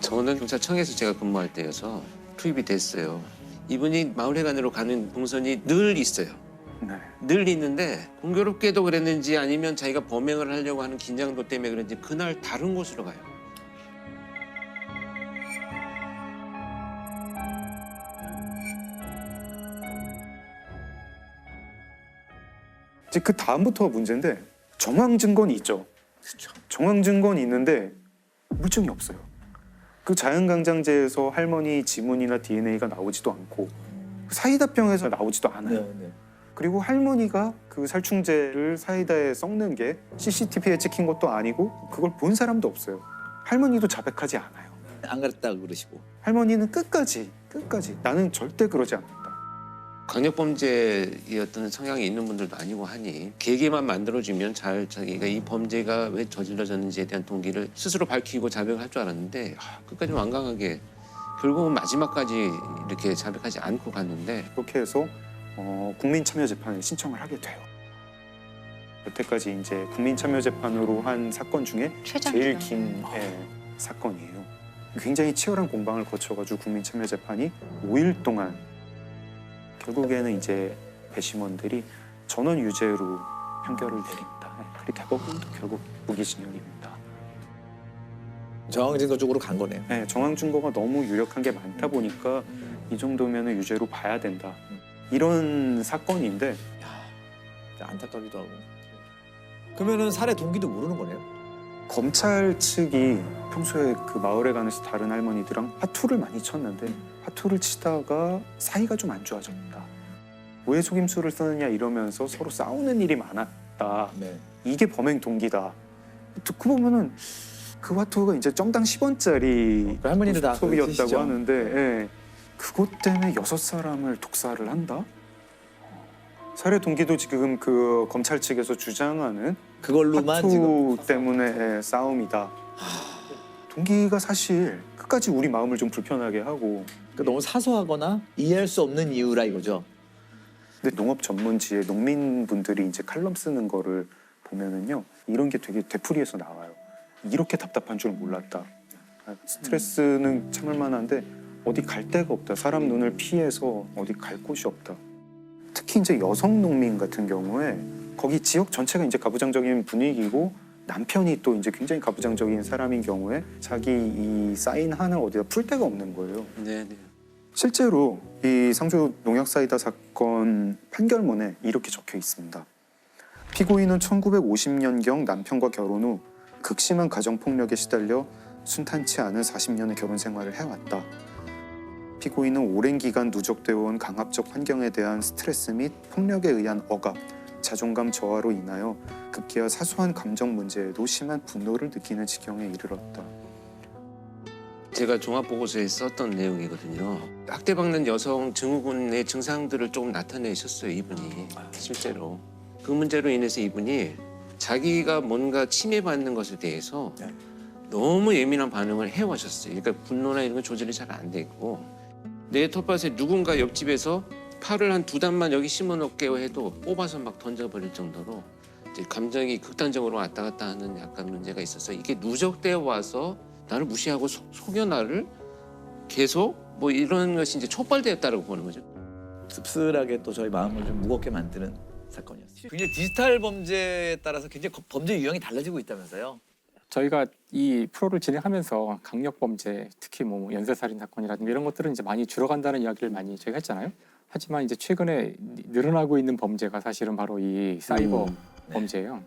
저는 경찰청에서 제가 근무할 때여서 투입이 됐어요. 이분이 마을회관으로 가는 동선이 늘 있어요. 네. 늘 있는데 공교롭게도 그랬는지 아니면 자기가 범행을 하려고 하는 긴장도 때문에 그런지 그날 다른 곳으로 가요. 이제 그 다음부터가 문제인데 정황 증거는 있죠. 정황 증거는 있는데 물증이 없어요. 그 자연강장제에서 할머니 지문이나 DNA가 나오지도 않고 사이다병에서 나오지도 않아요. 그리고 할머니가 그 살충제를 사이다에 섞는 게 CCTV에 찍힌 것도 아니고 그걸 본 사람도 없어요. 할머니도 자백하지 않아요. 안 그랬다고 그러시고. 할머니는 끝까지 나는 절대 그러지 않는다. 강력범죄의 어떤 성향이 있는 분들도 아니고 하니 계기만 만들어주면 잘 자기가 이 범죄가 왜 저질러졌는지에 대한 동기를 스스로 밝히고 자백을 할 줄 알았는데 끝까지 완강하게 결국은 마지막까지 이렇게 자백하지 않고 갔는데 그렇게 해서 국민참여재판에 신청을 하게 돼요. 여태까지 이제 국민참여재판으로 한 사건 중에 제일 긴 사건이에요. 굉장히 치열한 공방을 거쳐가지고 국민참여재판이 5일 동안 결국에는 이제 배심원들이 전원 유죄로 판결을 내립니다. 그리고 대법원도 결국 무기징역입니다. 정황 증거 쪽으로 간 거네요. 네, 정황 증거가 너무 유력한 게 많다 보니까 이 정도면 유죄로 봐야 된다. 이런 사건인데 안타깝기도 하고. 그러면은 살해 동기도 모르는 거네요. 검찰 측이 평소에 그 마을에 가면서 다른 할머니들이랑 화투를 많이 쳤는데 화투를 치다가 사이가 좀 안 좋아졌다. 왜 속임수를 쓰느냐 이러면서 서로 싸우는 일이 많았다. 이게 범행 동기다. 듣고 보면은 그 화투가 이제 점당 10원짜리 할머니들 다 소비였다고 드시죠? 하는데 그것 때문에 6사람을 독살을 한다? 살해 동기도 지금 그 검찰 측에서 주장하는 그걸로만 화투 지금 때문에 싸움이다. 동기가 사실 끝까지 우리 마음을 좀 불편하게 하고 그러니까 너무 사소하거나 이해할 수 없는 이유라 이거죠. 근데 농업 전문지에 농민분들이 이제 칼럼 쓰는 거를 보면은요 이런 게 되게 되풀이해서 나와요. 이렇게 답답한 줄 몰랐다. 스트레스는 참을 만한데 어디 갈 데가 없다. 사람 눈을 피해서 어디 갈 곳이 없다. 특히 이제 여성 농민 같은 경우에 거기 지역 전체가 이제 가부장적인 분위기고 남편이 또 이제 굉장히 가부장적인 사람인 경우에 자기 이 쌓인 한을 어디다 풀 데가 없는 거예요. 네. 실제로 이 상주 농약 사이다 사건 판결문에 이렇게 적혀 있습니다. 피고인은 1950년경 남편과 결혼 후 극심한 가정폭력에 시달려 순탄치 않은 40년의 결혼 생활을 해왔다. 피고인은 오랜 기간 누적되어 온 강압적 환경에 대한 스트레스 및 폭력에 의한 억압, 자존감 저하로 인하여 급기야 사소한 감정 문제에도 심한 분노를 느끼는 지경에 이르렀다. 제가 종합보고서에 썼던 내용이거든요. 학대받는 여성 증후군의 증상들을 조금 나타내셨어요, 이분이. 실제로. 그 문제로 인해서 이분이 자기가 뭔가 침해받는 것에 대해서 너무 예민한 반응을 해오셨어요. 그러니까 분노나 이런 건 조절이 잘 안 돼 있고 내 텃밭에 누군가 옆집에서 팔을 한 2단만 여기 심어놓게요 해도 뽑아서 막 던져버릴 정도로 이제 감정이 극단적으로 왔다 갔다 하는 약간 문제가 있어서 이게 누적되어 와서 나를 무시하고 속여 나를 계속 뭐 이런 것이 이제 촉발되었다고 보는 거죠. 씁쓸하게 또 저희 마음을 좀 무겁게 만드는 사건이었어요. 굉장히 디지털 범죄에 따라서 굉장히 범죄 유형이 달라지고 있다면서요? 저희가 이 프로를 진행하면서 강력 범죄, 특히 뭐 연쇄살인 사건이라든가 이런 것들은 이제 많이 줄어간다는 이야기를 많이 저희가 했잖아요. 하지만 이제 최근에 늘어나고 있는 범죄가 사실은 바로 이 사이버 범죄예요.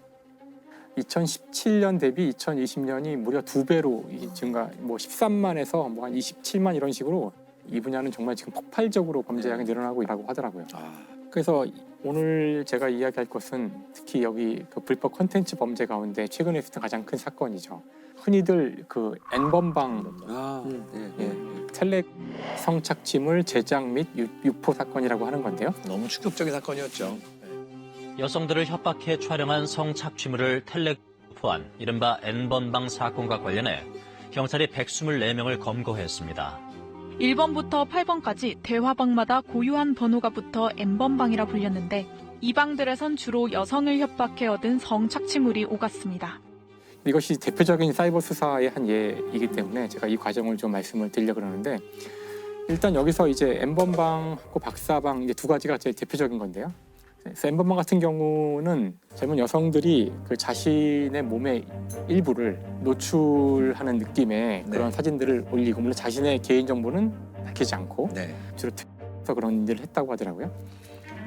2017년 대비 2020년이 무려 2배로 증가, 뭐 13만에서 뭐 한 27만 이런 식으로 이 분야는 정말 지금 폭발적으로 범죄량이 늘어나고 있다고 하더라고요. 그래서 오늘 제가 이야기할 것은 특히 여기 그 불법 콘텐츠 범죄 가운데 최근에 있었던 가장 큰 사건이죠. 흔히들 그 N번방 텔레 성착취물 제작 및 유포 사건이라고 하는 건데요. 너무 충격적인 사건이었죠. 여성들을 협박해 촬영한 성착취물을 텔레포한 이른바 N번방 사건과 관련해 경찰이 124명을 검거했습니다. 1번부터 8번까지 대화방마다 고유한 번호가 붙어 N번방이라 불렸는데 이 방들에선 주로 여성을 협박해 얻은 성착취물이 오갔습니다. 이것이 대표적인 사이버 수사의 한 예이기 때문에 제가 이 과정을 좀 말씀을 드리려고 그러는데 일단 여기서 이제 N번방하고 박사방 이제 두 가지가 제일 대표적인 건데요. N번방 같은 경우는 젊은 여성들이 그 자신의 몸의 일부를 노출하는 느낌의 그런 사진들을 올리고 물론 자신의 개인 정보는 밝히지 않고 주로 특서 그런 일을 했다고 하더라고요.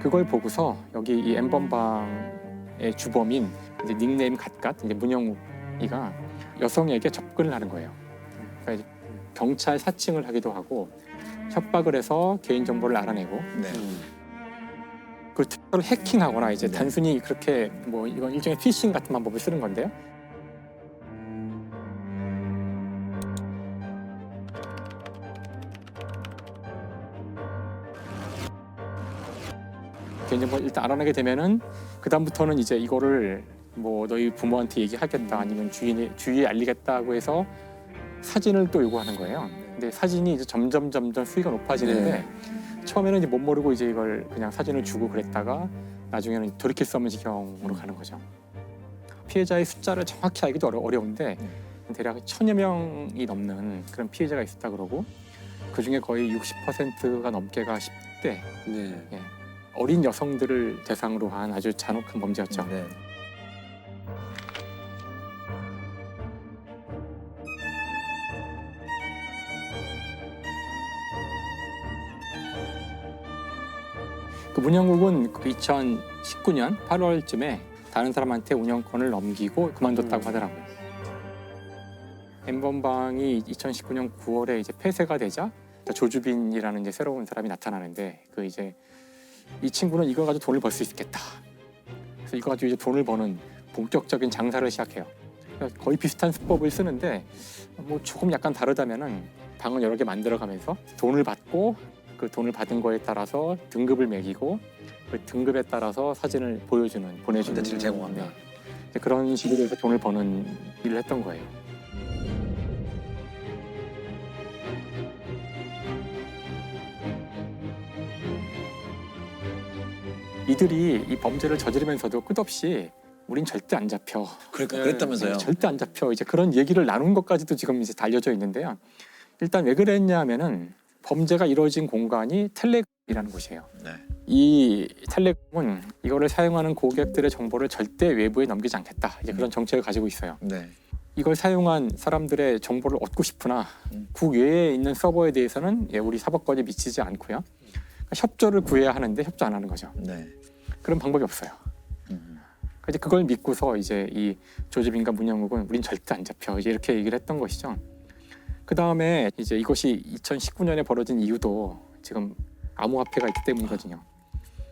그걸 보고서 여기 이 N번방의 주범인 이제 닉네임 갓갓 이제 문영욱이가 여성에게 접근을 하는 거예요. 그러니까 이제 경찰 사칭을 하기도 하고 협박을 해서 개인 정보를 알아내고. 그 특별히 해킹하거나 이제 단순히 그렇게 뭐 이건 일종의 피싱 같은 방법을 쓰는 건데요. 개인정보를 일단 알아내게 되면은 그 다음부터는 이제 이거를 뭐 너희 부모한테 얘기하겠다 아니면 주위에 알리겠다고 해서 사진을 또 요구하는 거예요. 근데 사진이 이제 점점 수위가 높아지는데. 처음에는 이제 못 모르고 이제 이걸 그냥 사진을 주고 그랬다가 나중에는 돌이킬 수 없는 지경으로 가는 거죠. 피해자의 숫자를 정확히 알기도 어려운데 대략 1000여 명이 넘는 그런 피해자가 있었다 그러고 그 중에 거의 60%가 넘게가 10대 어린 여성들을 대상으로 한 아주 잔혹한 범죄였죠. 그 문영욱은 2019년 8월쯤에 다른 사람한테 운영권을 넘기고 그만뒀다고 하더라고요. N번방이 2019년 9월에 이제 폐쇄가 되자 조주빈이라는 이제 새로운 사람이 나타나는데 그 이제 이 친구는 이거 가지고 돈을 벌 수 있겠다. 그래서 이거 가지고 이제 돈을 버는 본격적인 장사를 시작해요. 거의 비슷한 수법을 쓰는데 뭐 조금 약간 다르다면은 방을 여러 개 만들어가면서 돈을 받고 그 돈을 받은 거에 따라서 등급을 매기고 그 등급에 따라서 사진을 보내주는 콘텐츠를 제공한다. 그런 식으로 해서 돈을 버는 일을 했던 거예요. 이들이 이 범죄를 저지르면서도 끝없이 우린 절대 안 잡혀. 그랬다면서요? 절대 안 잡혀. 이제 그런 얘기를 나눈 것까지도 지금 이제 알려져 있는데요. 일단 왜 그랬냐면은 범죄가 이루어진 공간이 텔레그램이라는 곳이에요. 이 텔레그램은 이거를 사용하는 고객들의 정보를 절대 외부에 넘기지 않겠다. 이제 그런 정책을 가지고 있어요. 이걸 사용한 사람들의 정보를 얻고 싶으나 국외에 있는 서버에 대해서는 우리 사법권이 미치지 않고요. 그러니까 협조를 구해야 하는데 협조 안 하는 거죠. 그런 방법이 없어요. 이제 그걸 믿고서 이제 이 조주빈과 문영욱은 우린 절대 안 잡혀. 이제 이렇게 얘기를 했던 것이죠. 그 다음에 이제 이것이 2019년에 벌어진 이유도 지금 암호화폐가 있기 때문이거든요.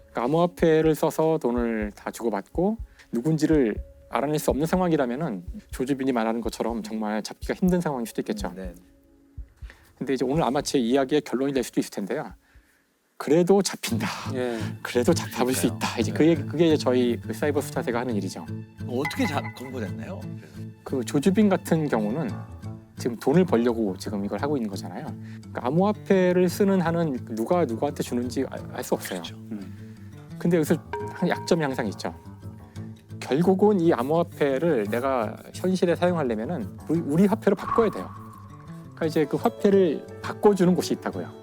그러니까 암호화폐를 써서 돈을 다 주고받고 누군지를 알아낼 수 없는 상황이라면은 조주빈이 말하는 것처럼 정말 잡기가 힘든 상황일 수도 있겠죠. 근데 이제 오늘 아마 제 이야기의 결론이 될 수도 있을 텐데요. 그래도 잡힌다. 그래도 잡을 수 있다. 이제 그게 이제 저희 그 사이버 수사대가 하는 일이죠. 어떻게 검거됐나요? 그 조주빈 같은 경우는 지금 돈을 벌려고 지금 이걸 하고 있는 거잖아요. 그러니까 암호화폐를 쓰는 한은 누가 누구한테 주는지 알 수 없어요. 근데 여기서 약점이 항상 있죠. 결국은 이 암호화폐를 내가 현실에 사용하려면은 우리 화폐로 바꿔야 돼요. 그러니까 이제 그 화폐를 바꿔주는 곳이 있다고요.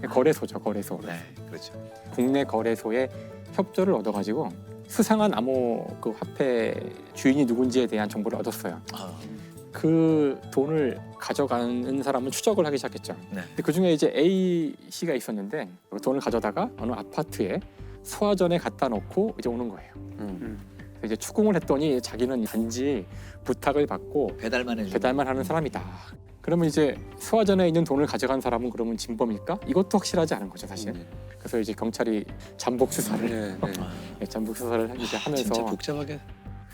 거래소죠, 거래소. 그렇죠. 국내 거래소의 협조를 얻어가지고 수상한 암호 그 화폐 주인이 누군지에 대한 정보를 얻었어요. 그 돈을 가져가는 사람은 추적을 하기 시작했죠. 근데 그 중에 이제 A 씨가 있었는데 돈을 가져다가 어느 아파트에 소화전에 갖다 놓고 이제 오는 거예요. 이제 추궁을 했더니 자기는 단지 부탁을 받고 배달만 하는 사람이다. 그러면 이제 소화전에 있는 돈을 가져간 사람은 그러면 진범일까? 이것도 확실하지 않은 거죠, 사실. 그래서 이제 경찰이 잠복 수사를 잠복 수사를 이제 하면서 진짜 복잡하게.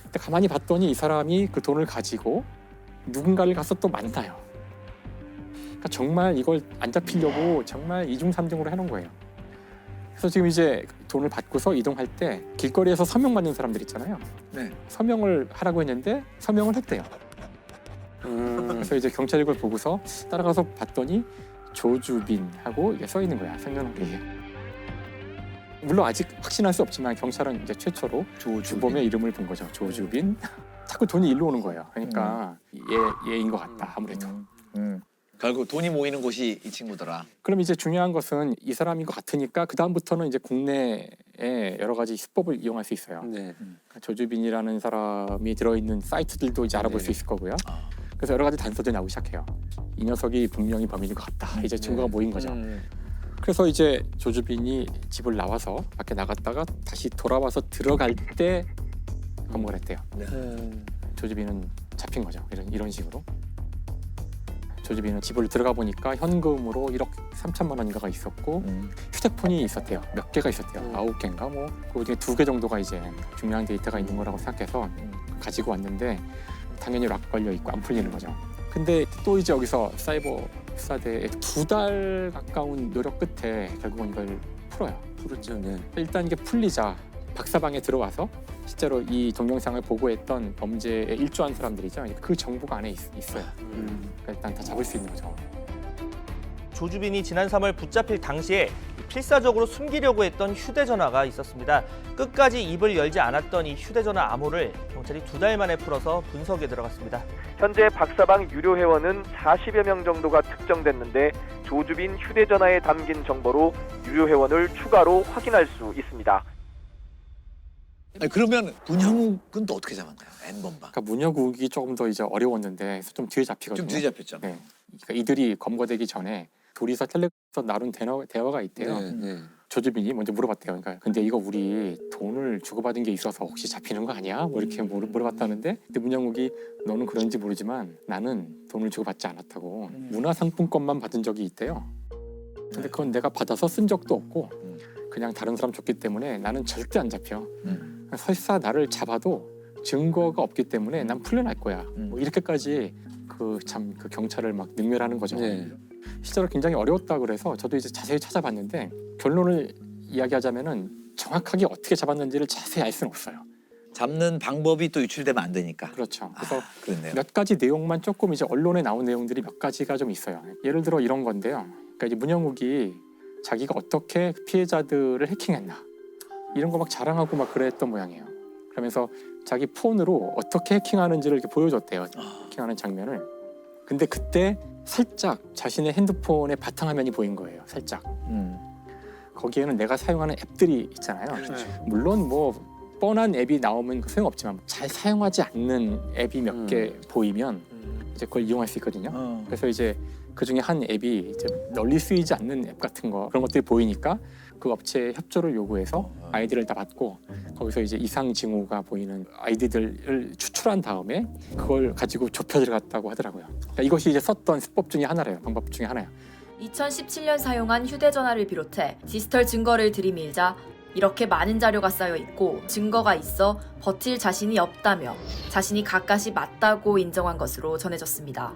근데 가만히 봤더니 이 사람이 그 돈을 가지고 누군가를 가서 또 만나요. 그러니까 정말 이걸 안 잡히려고 정말 이중삼중으로 해놓은 거예요. 그래서 지금 이제 돈을 받고서 이동할 때 길거리에서 서명 받는 사람들 있잖아요. 네. 서명을 하라고 했는데 서명을 했대요. 그래서 이제 경찰이 그걸 보고서 따라가서 봤더니 조주빈하고 이게 써 있는 거야, 생년월일이. 물론 아직 확신할 수 없지만 경찰은 이제 최초로 주범의 이름을 본 거죠. 조주빈. 자꾸 돈이 일로 오는 거예요. 그러니까 얘인 것 같다, 아무래도. 결국 돈이 모이는 곳이 이 친구더라. 그럼 이제 중요한 것은 이 사람인 것 같으니까 그 다음부터는 이제 국내에 여러 가지 수법을 이용할 수 있어요. 그러니까 조주빈이라는 사람이 들어있는 사이트들도 이제 알아볼 수 있을 거고요. 그래서 여러 가지 단서들이 나오기 시작해요. 이 녀석이 분명히 범인인 것 같다. 이제 증거가 모인 거죠. 그래서 이제 조주빈이 집을 나와서 밖에 나갔다가 다시 돌아와서 들어갈 때 검거를 했대요. 조주빈은 잡힌 거죠. 이런 식으로. 조주빈은 집을 들어가 보니까 현금으로 1억 3천만 원인가가 있었고 휴대폰이 있었대요. 몇 개가 있었대요. 9개인가 뭐. 그 중에 2개 정도가 이제 중요한 데이터가 있는 거라고 생각해서 가지고 왔는데 당연히 락 걸려 있고 안 풀리는 거죠. 근데 또 이제 여기서 사이버 수사대에 2달 가까운 노력 끝에 결국은 이걸 풀어요. 그렇죠. 일단 이게 풀리자 박사방에 들어와서 실제로 이 동영상을 보고했던 범죄에 일조한 사람들이죠. 그 정보가 안에 있어요. 그러니까 일단 다 잡을 수 있는 거죠. 조주빈이 지난 3월 붙잡힐 당시에 필사적으로 숨기려고 했던 휴대전화가 있었습니다. 끝까지 입을 열지 않았던 이 휴대전화 암호를 경찰이 2달 만에 풀어서 분석에 들어갔습니다. 현재 박사방 유료 회원은 40여 명 정도가 특정됐는데 조주빈 휴대전화에 담긴 정보로 유료 회원을 추가로 확인할 수 있습니다. 아니, 그러면 문형욱은 또 어떻게 잡았나요? N번방. 그러니까 문형욱이 조금 더 이제 어려웠는데 좀 뒤에 잡히거든요. 좀 뒤에 잡혔죠. 네. 그러니까 이들이 검거되기 전에 둘이서 텔레그램에서 나눈 대화가 있대요. 조주빈이 먼저 물어봤대요. 그러니까 근데 이거 우리 돈을 주고받은 게 있어서 혹시 잡히는 거 아니야? 뭐 이렇게 물어봤다는데 근데 문형욱이 너는 그런지 모르지만 나는 돈을 주고받지 않았다고 문화상품권만 받은 적이 있대요. 근데 그건 내가 받아서 쓴 적도 없고 그냥 다른 사람 줬기 때문에 나는 절대 안 잡혀. 설사 나를 잡아도 증거가 없기 때문에 난 풀려날 거야. 뭐 이렇게까지 그 경찰을 막 능멸하는 거죠. 실제로 굉장히 어려웠다 그래서 저도 이제 자세히 찾아봤는데 결론을 이야기하자면은 정확하게 어떻게 잡았는지를 자세히 알 수는 없어요. 잡는 방법이 또 유출되면 안 되니까. 그렇죠. 그래서 그렇네요. 몇 가지 내용만 조금 이제 언론에 나온 내용들이 몇 가지가 좀 있어요. 예를 들어 이런 건데요. 그러니까 이제 문형욱이 자기가 어떻게 피해자들을 해킹했나 이런 거 막 자랑하고 막 그랬던 모양이에요. 그러면서 자기 폰으로 어떻게 해킹하는지를 이렇게 보여줬대요. 해킹하는 장면을. 근데 그때 살짝 자신의 핸드폰의 바탕화면이 보인 거예요. 살짝. 거기에는 내가 사용하는 앱들이 있잖아요. 물론 뭐 뻔한 앱이 나오면 소용없지만 잘 사용하지 않는 앱이 몇 개 보이면 이제 그걸 이용할 수 있거든요. 그래서 이제 그 중에 한 앱이 이제 널리 쓰이지 않는 앱 같은 거 그런 것들이 보이니까 그 업체에 협조를 요구해서 아이디를 다 받고 거기서 이제 이상 징후가 보이는 아이디들을 추출한 다음에 그걸 가지고 좁혀 들어갔다고 하더라고요. 그러니까 이것이 이제 썼던 수법 중에 하나래요. 방법 중에 하나예요. 2017년 사용한 휴대전화를 비롯해 디지털 증거를 들이밀자 이렇게 많은 자료가 쌓여 있고 증거가 있어 버틸 자신이 없다며 자신이 가까시 맞다고 인정한 것으로 전해졌습니다.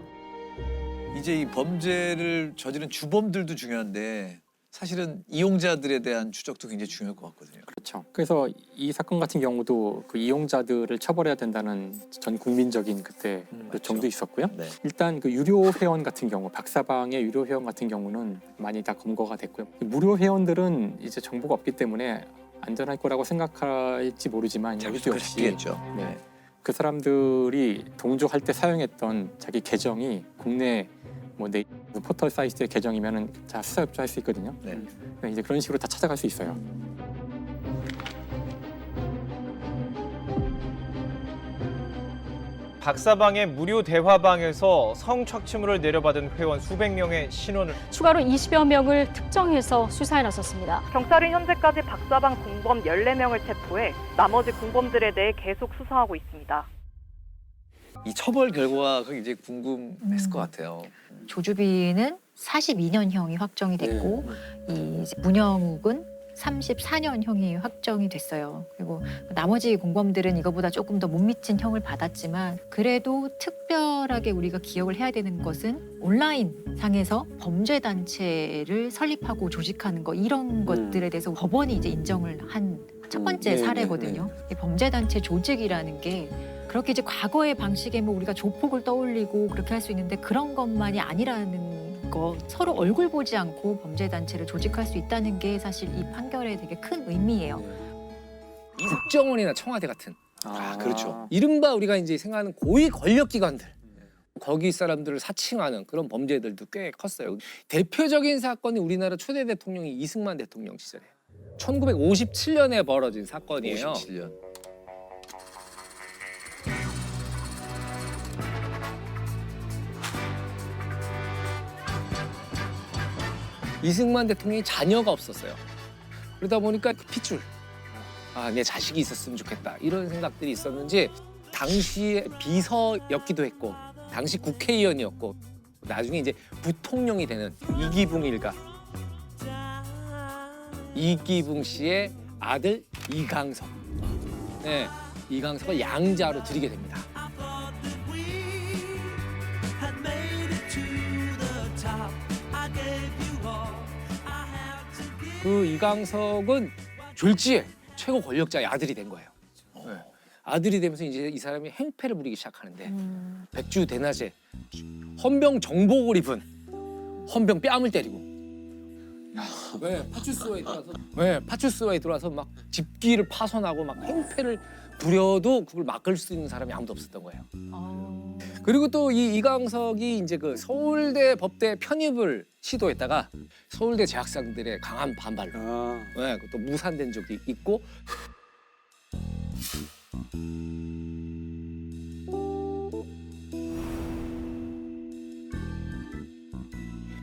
이제 이 범죄를 저지른 주범들도 중요한데 사실은 이용자들에 대한 추적도 굉장히 중요할 것 같거든요. 그렇죠. 그래서 이 사건 같은 경우도 그 이용자들을 처벌해야 된다는 전 국민적인 그때 그 정도 있었고요. 일단 그 유료 회원 같은 경우, 박사방의 유료 회원 같은 경우는 많이 다 검거가 됐고요. 무료 회원들은 이제 정보가 없기 때문에 안전할 거라고 생각할지 모르지만 여기도 역시 그 사람들이 동조할 때 사용했던 자기 계정이 국내 뭐 네이버 포털 사이트의 계정이면은 다 수사 협조할 수 있거든요. 이제 그런 식으로 다 찾아갈 수 있어요. 박사방의 무료 대화방에서 성착취물을 내려받은 회원 수백 명의 신원을 추가로 20여 명을 특정해서 수사에 나섰습니다. 경찰은 현재까지 박사방 공범 14명을 체포해 나머지 공범들에 대해 계속 수사하고 있습니다. 이 처벌 결과가 굉장히 궁금했을 것 같아요. 조주빈은 42년형이 확정이 됐고 이 문영욱은 34년형이 확정이 됐어요. 그리고 나머지 공범들은 이거보다 조금 더 못 미친 형을 받았지만 그래도 특별하게 우리가 기억을 해야 되는 것은 온라인 상에서 범죄 단체를 설립하고 조직하는 거 이런 것들에 대해서 법원이 이제 인정을 한 첫 번째 사례거든요. 이 범죄 단체 조직이라는 게 그렇게 이제 과거의 방식에 뭐 우리가 조폭을 떠올리고 그렇게 할 수 있는데 그런 것만이 아니라는 거, 서로 얼굴 보지 않고 범죄 단체를 조직할 수 있다는 게 사실 이 판결에 되게 큰 의미예요. 국정원이나 청와대 같은 그렇죠. 이른바 우리가 이제 생각하는 고위 권력 기관들 거기 사람들을 사칭하는 그런 범죄들도 꽤 컸어요. 대표적인 사건이 우리나라 초대 대통령이 이승만 대통령 시절에 1957년에 벌어진 사건이에요. 57년. 이승만 대통령이 자녀가 없었어요. 그러다 보니까 그 핏줄, 내 자식이 있었으면 좋겠다 이런 생각들이 있었는지 당시에 비서였기도 했고 당시 국회의원이었고 나중에 이제 부통령이 되는 이기붕 일가 이기붕 씨의 아들 이강석, 이강석을 양자로 드리게 됩니다. 그 이강석은 졸지에 최고 권력자의 아들이 된 거예요. 아들이 되면서 이제 이 사람이 행패를 부리기 시작하는데 백주 대낮에 헌병 정복을 입은 헌병 뺨을 때리고 파출소에 들어와서 막 집기를 파손하고 막 행패를 부려도 그걸 막을 수 있는 사람이 아무도 없었던 거예요. 그리고 또 이 이강석이 이제 그 서울대 법대 편입을 시도했다가 서울대 재학생들의 강한 반발로 또 무산된 적이 있고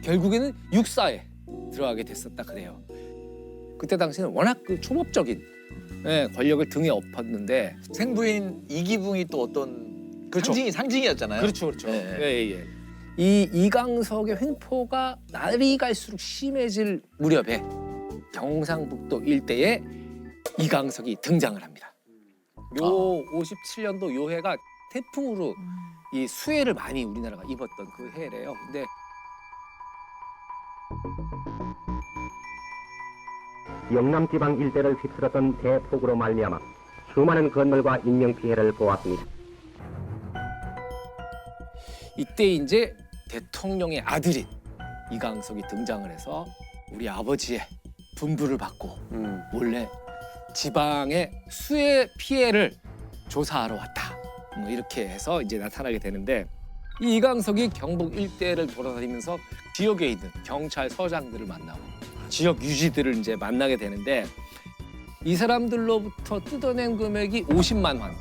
결국에는 육사에 들어가게 됐었다 그래요. 그때 당시에는 워낙 그 초법적인 권력을 등에 엎었는데 생부인 이기붕이 또 어떤 상징이었잖아요. 그렇죠. 이 이강석의 횡포가 날이 갈수록 심해질 무렵에 경상북도 일대에 이강석이 등장을 합니다. 요 57년도 요 해가 태풍으로 이 수해를 많이 우리나라가 입었던 그 해래요. 근데 영남 지방 일대를 휩쓸었던 대폭우로 말미암아 수많은 건물과 인명 피해를 보았습니다. 이때 이제 대통령의 아들인 이강석이 등장을 해서 우리 아버지의 분부를 받고 몰래 지방의 수해 피해를 조사하러 왔다. 뭐 이렇게 해서 이제 나타나게 되는데 이 이강석이 경북 일대를 돌아다니면서 지역에 있는 경찰서장들을 만나고 지역 유지들을 이제 만나게 되는데 이 사람들로부터 뜯어낸 금액이 50만 환.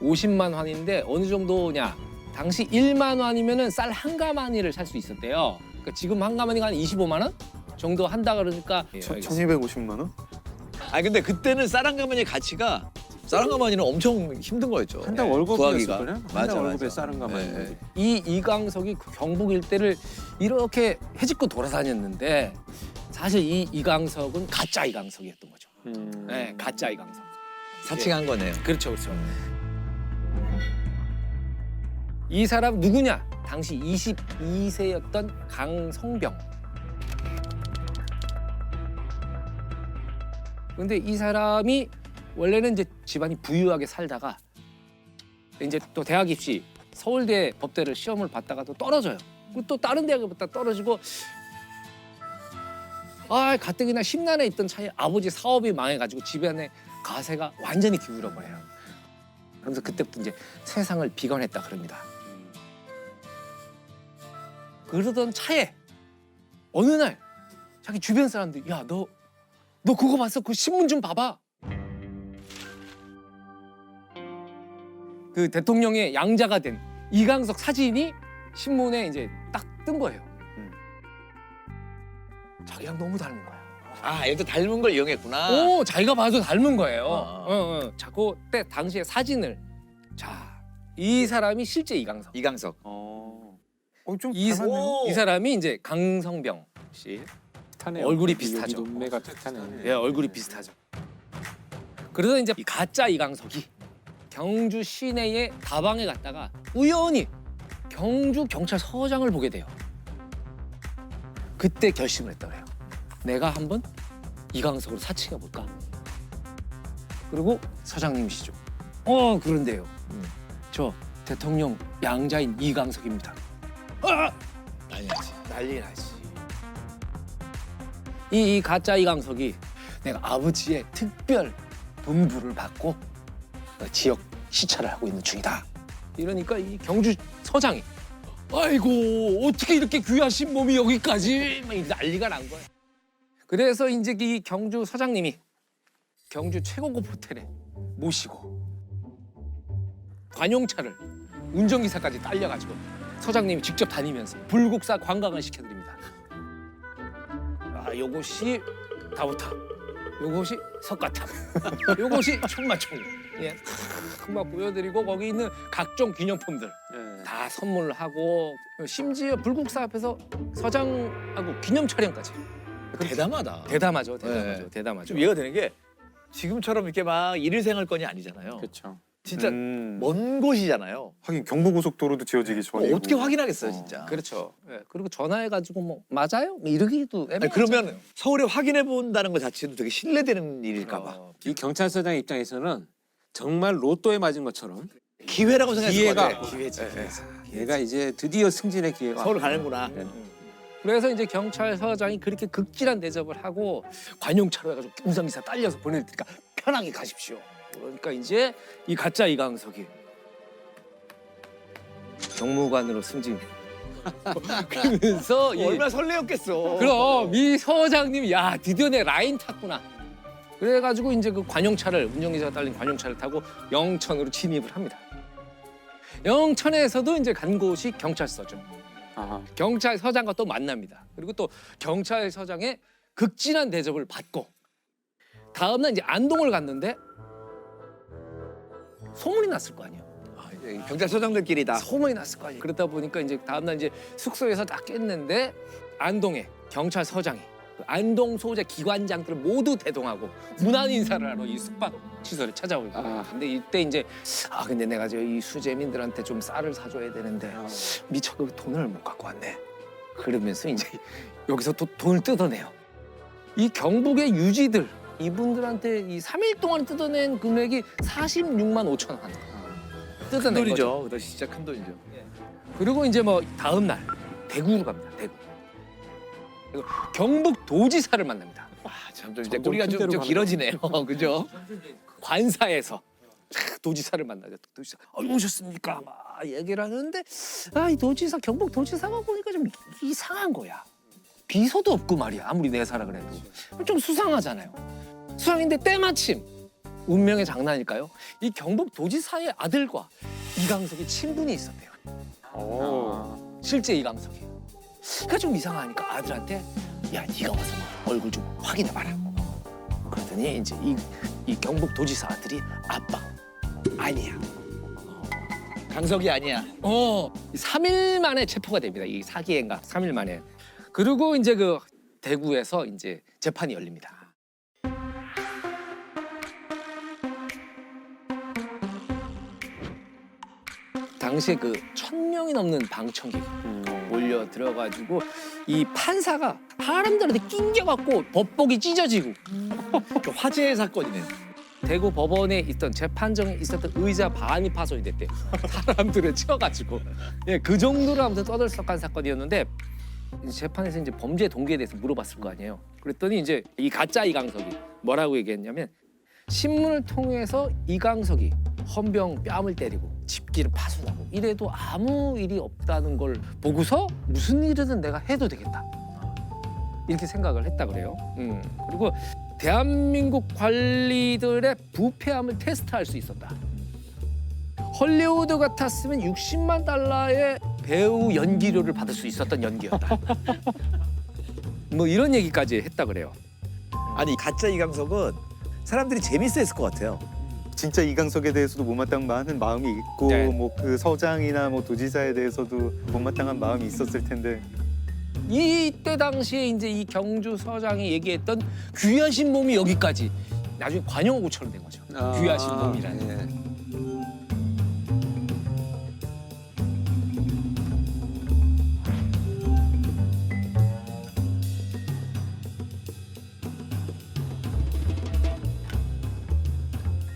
50만 환인데 어느 정도냐? 당시 1만 원이면은 쌀 한 가마니를 살 수 있었대요. 그러니까 지금 한 가마니가 한 25만 원 정도 한다 그러니까 1250만 원? 근데 그때는 쌀 한 가마니의 가치가 쌀 한 가마니는 엄청 힘든 거였죠. 한 달 월급이었을 구하기가. 거냐? 맞아, 한 달 맞아. 월급에 쌀 한 가마니. 이 이강석이 그 경북 일대를 이렇게 해집고 돌아다녔는데 사실 이 이강석은 가짜 이강석이었던 거죠. 가짜 이강석. 사칭한 거네요. 그렇죠. 이 사람 누구냐? 당시 22세였던 강성병. 근데 이 사람이 원래는 이제 집안이 부유하게 살다가 이제 또 대학 입시 서울대 법대를 시험을 봤다가 또 떨어져요. 그리고 또 다른 대학을 봤다 떨어지고 가뜩이나 심란해 있던 차에 아버지 사업이 망해가지고 집안의 가세가 완전히 기울어 버려요. 그러면서 그때부터 이제 세상을 비관했다 그럽니다. 그러던 차에 어느 날 자기 주변 사람들이 야, 너 그거 봤어? 그 신문 좀 봐봐. 그 대통령의 양자가 된 이강석 사진이 신문에 이제 딱 뜬 거예요. 자기랑 너무 닮은 거야. 아, 얘도 닮은 걸 이용했구나. 오, 자기가 봐도 닮은 거예요. 자꾸 때 당시에 사진을 자, 이 사람이 실제 이강석. 이강석. 좀 이 사람이 이제 강성병 씨. 비슷하네요. 얼굴이 비슷하죠. 눈매가 비슷하네요. 예, 얼굴이 비슷하죠. 그래서 이제 이 가짜 이강석이 경주 시내의 다방에 갔다가 우연히 경주 경찰서장을 보게 돼요. 그때 결심을 했다 그래요. 내가 한번 이강석으로 사칭해 볼까? 그리고 서장님이시죠. 그런데요. 저 대통령 양자인 이강석입니다. 난리 나지. 난리 나지. 이 가짜 이강석이 내가 아버지의 특별 분부를 받고 지역 시찰을 하고 있는 중이다. 이러니까 이 경주 서장이 아이고 어떻게 이렇게 귀하신 몸이 여기까지 막 난리가 난 거야. 그래서 이제 이 경주 서장님이 경주 최고급 호텔에 모시고 관용차를 운전기사까지 딸려가지고 서장님이 직접 다니면서 불국사 관광을 시켜드립니다. 요것이 다우탑, 요것이 석가탑, 요것이 천마총. 예, 막 보여드리고 거기 있는 각종 기념품들 다 선물을 하고 심지어 불국사 앞에서 서장하고 기념 촬영까지. 대담하다. 대담하죠. 네. 대담하죠. 좀 이해가 되는 게 지금처럼 이렇게 막 일일생활권이 아니잖아요. 그렇죠. 진짜 먼 곳이잖아요. 하긴 경부고속도로도 지어지기 전이고. 어떻게 확인하겠어요, 진짜. 그렇죠. 예, 그리고 전화해가지고 뭐 맞아요? 이러기도 아니, 그러면 서울에 확인해 본다는 것 자체도 되게 신뢰되는 일일까 봐. 이 경찰서장 입장에서는 정말 로또에 맞은 것처럼 기회라고 생각했을 것 같아. 기회지. 얘가 이제 드디어 승진의 기회가 서울 가는구나. 그래서 이제 경찰서장이 그렇게 극진한 대접을 하고 관용차로 해가지고 운전기사 딸려서 보낼 테니까 편하게 가십시오. 그러니까 이제 이 가짜 이강석이 경무관으로 승진. 그러면서 얼마나 설레었겠어. 그럼 이 서장님이 야 드디어 내 라인 탔구나. 그래가지고 이제 그 관용차를 운전기사가 딸린 관용차를 타고 영천으로 진입을 합니다. 영천에서도 이제 간 곳이 경찰서죠. 경찰서장과 또 만납니다. 그리고 또 경찰서장의 극진한 대접을 받고 다음날 이제 안동을 갔는데 소문이 났을 거 아니에요. 경찰서장들끼리다. 소문이 났을 거 아니에요. 그러다 보니까 이제 다음날 이제 숙소에서 딱 깼는데 안동에 경찰서장이 안동 소재 기관장들을 모두 대동하고 문안 인사를 하러 이 숙박 시설에 찾아오고. 근데 이때 이제 근데 내가 이 수재민들한테 좀 쌀을 사줘야 되는데 미처 그 돈을 못 갖고 왔네. 그러면서 이제 여기서 또 돈을 뜯어내요. 이 경북의 유지들 이분들한테 이 3일 동안 뜯어낸 금액이 46만 5천 원. 뜯어낸 큰 돈이죠. 거죠. 그거 진짜 큰 돈이죠. 그리고 이제 뭐 다음 날 대구로 갑니다. 대구. 그리고 경북 도지사를 만납니다. 점점 이제 꼬리가 좀 길어지네요. 그죠? 관사에서 도지사를 만나죠. 도지사, 오셨습니까? 막 얘기를 하는데 이 도지사 경북 도지사가 보니까 좀 이상한 거야. 비서도 없고 말이야. 아무리 내사라 그래도 좀 수상하잖아요. 수상인데 때마침 운명의 장난일까요? 이 경북 도지사의 아들과 이강석이 친분이 있었대요. 실제 이강석이. 그러니까 좀 이상하니까 아들한테 야 네가 와서 얼굴 좀 확인해봐라. 그러더니 이제 이 경북 도지사 아들이 아빠 아니야. 강석이 아니야. 3일 만에 체포가 됩니다. 이 사기 행각 3일 만에. 그리고 이제 그 대구에서 이제 재판이 열립니다. 당시에 그 1,000명이 넘는 방청객이 몰려 들어가지고 이 판사가 사람들한테 낑겨갖고 법복이 찢어지고 화재의 사건이네. 대구 법원에 있던 재판정에 있었던 의자 반이 파손이 됐대요. 사람들을 치워가지고 그 정도로 아무튼 떠들썩한 사건이었는데 재판에서 이제 범죄 동기에 대해서 물어봤을 거 아니에요. 그랬더니 이제 이 가짜 이강석이 뭐라고 얘기했냐면 신문을 통해서 이강석이 헌병 뺨을 때리고 집기를 파손하고 이래도 아무 일이 없다는 걸 보고서 무슨 일이든 내가 해도 되겠다 이렇게 생각을 했다 그래요. 그리고 대한민국 관리들의 부패함을 테스트할 수 있었다. 헐리우드 같았으면 60만 달러의 배우 연기료를 받을 수 있었던 연기였다. 뭐 이런 얘기까지 했다 그래요. 아니 가짜 이강석은 사람들이 재밌어했을 것 같아요. 진짜 이강석에 대해서도 못마땅한 마음이 있고 네. 뭐 그 서장이나 뭐 도지사에 대해서도 못마땅한 마음이 있었을 텐데 이때 당시에 이제 이 경주 서장이 얘기했던 귀하신 몸이 여기까지 나중에 관용어구처럼 된 거죠. 귀하신 몸이라는.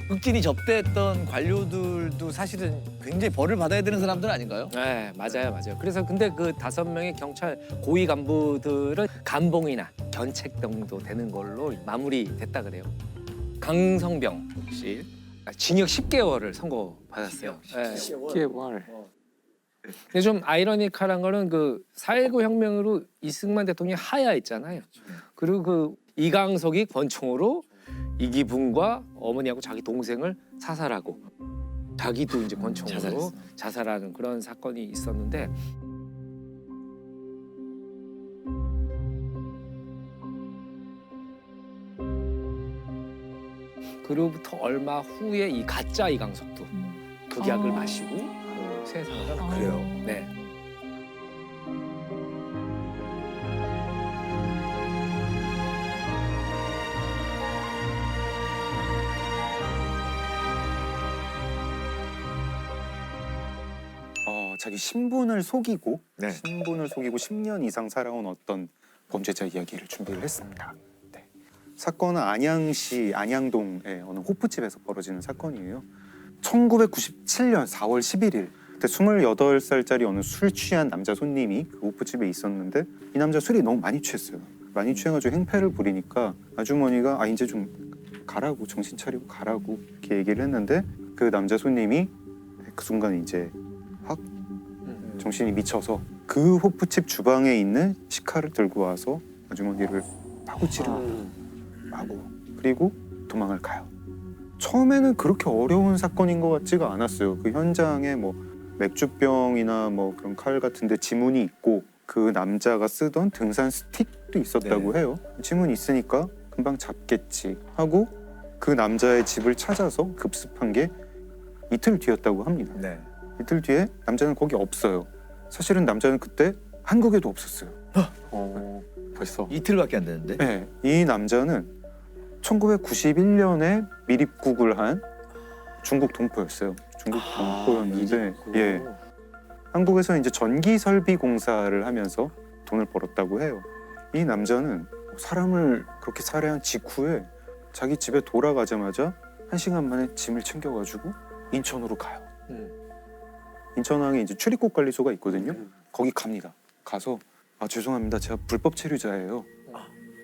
극진히 접대했던 관료들도 사실은 굉장히 벌을 받아야 되는 사람들 아닌가요? 네, 맞아요. 그래서 근데 그 5명의 경찰 고위 간부들은 감봉이나 견책 정도 되는 걸로 마무리됐다 그래요. 강성병 씨 징역 10개월을 선고받았어요. 네. 10개월. 근데 좀 아이러니컬한 거는 그 4.19 혁명으로 이승만 대통령이 하야했잖아요. 그리고 그 이강석이 권총으로 이기붕과 어머니하고 자기 동생을 사살하고 자기도 이제 권총으로 자살하는 그런 사건이 있었는데 그로부터 얼마 후에 이 가짜 이강석도 극약을 마시고 세상을 그래요. 네. 자기 신분을 속이고 네. 신분을 속이고 10년 이상 살아온 어떤 범죄자 이야기를 준비를 했습니다. 네. 사건은 안양시 안양동의 어느 호프집에서 벌어지는 사건이에요. 1997년 4월 11일 그때 28살짜리 어느 술 취한 남자 손님이 그 호프집에 있었는데 이 남자 술이 너무 많이 취했어요. 많이 취해가지고 행패를 부리니까 아주머니가 이제 좀 가라고 정신 차리고 가라고 이렇게 얘기를 했는데 그 남자 손님이 그 순간 이제 확 정신이 미쳐서 그 호프집 주방에 있는 식칼을 들고 와서 아주머니를 마구 찌르고 마구 그리고 도망을 가요. 처음에는 그렇게 어려운 사건인 것 같지가 않았어요. 그 현장에 뭐 맥주병이나 뭐 그런 칼 같은데 지문이 있고 그 남자가 쓰던 등산 스틱도 있었다고 해요. 지문이 있으니까 금방 잡겠지 하고 그 남자의 집을 찾아서 급습한 게 이틀 뒤였다고 합니다. 네. 이틀 뒤에 남자는 거기 없어요. 사실은 남자는 그때 한국에도 없었어요. 벌써 이틀밖에 안 되는데? 네, 이 남자는 1991년에 미립국을 한 중국 동포였어요. 중국 동포였는데, 예, 한국에서 이제 전기 설비 공사를 하면서 돈을 벌었다고 해요. 이 남자는 사람을 그렇게 살해한 직후에 자기 집에 돌아가자마자 1시간 만에 짐을 챙겨가지고 인천으로 가요. 인천항에 이제 출입국 관리소가 있거든요. 거기 갑니다. 가서 죄송합니다. 제가 불법 체류자예요.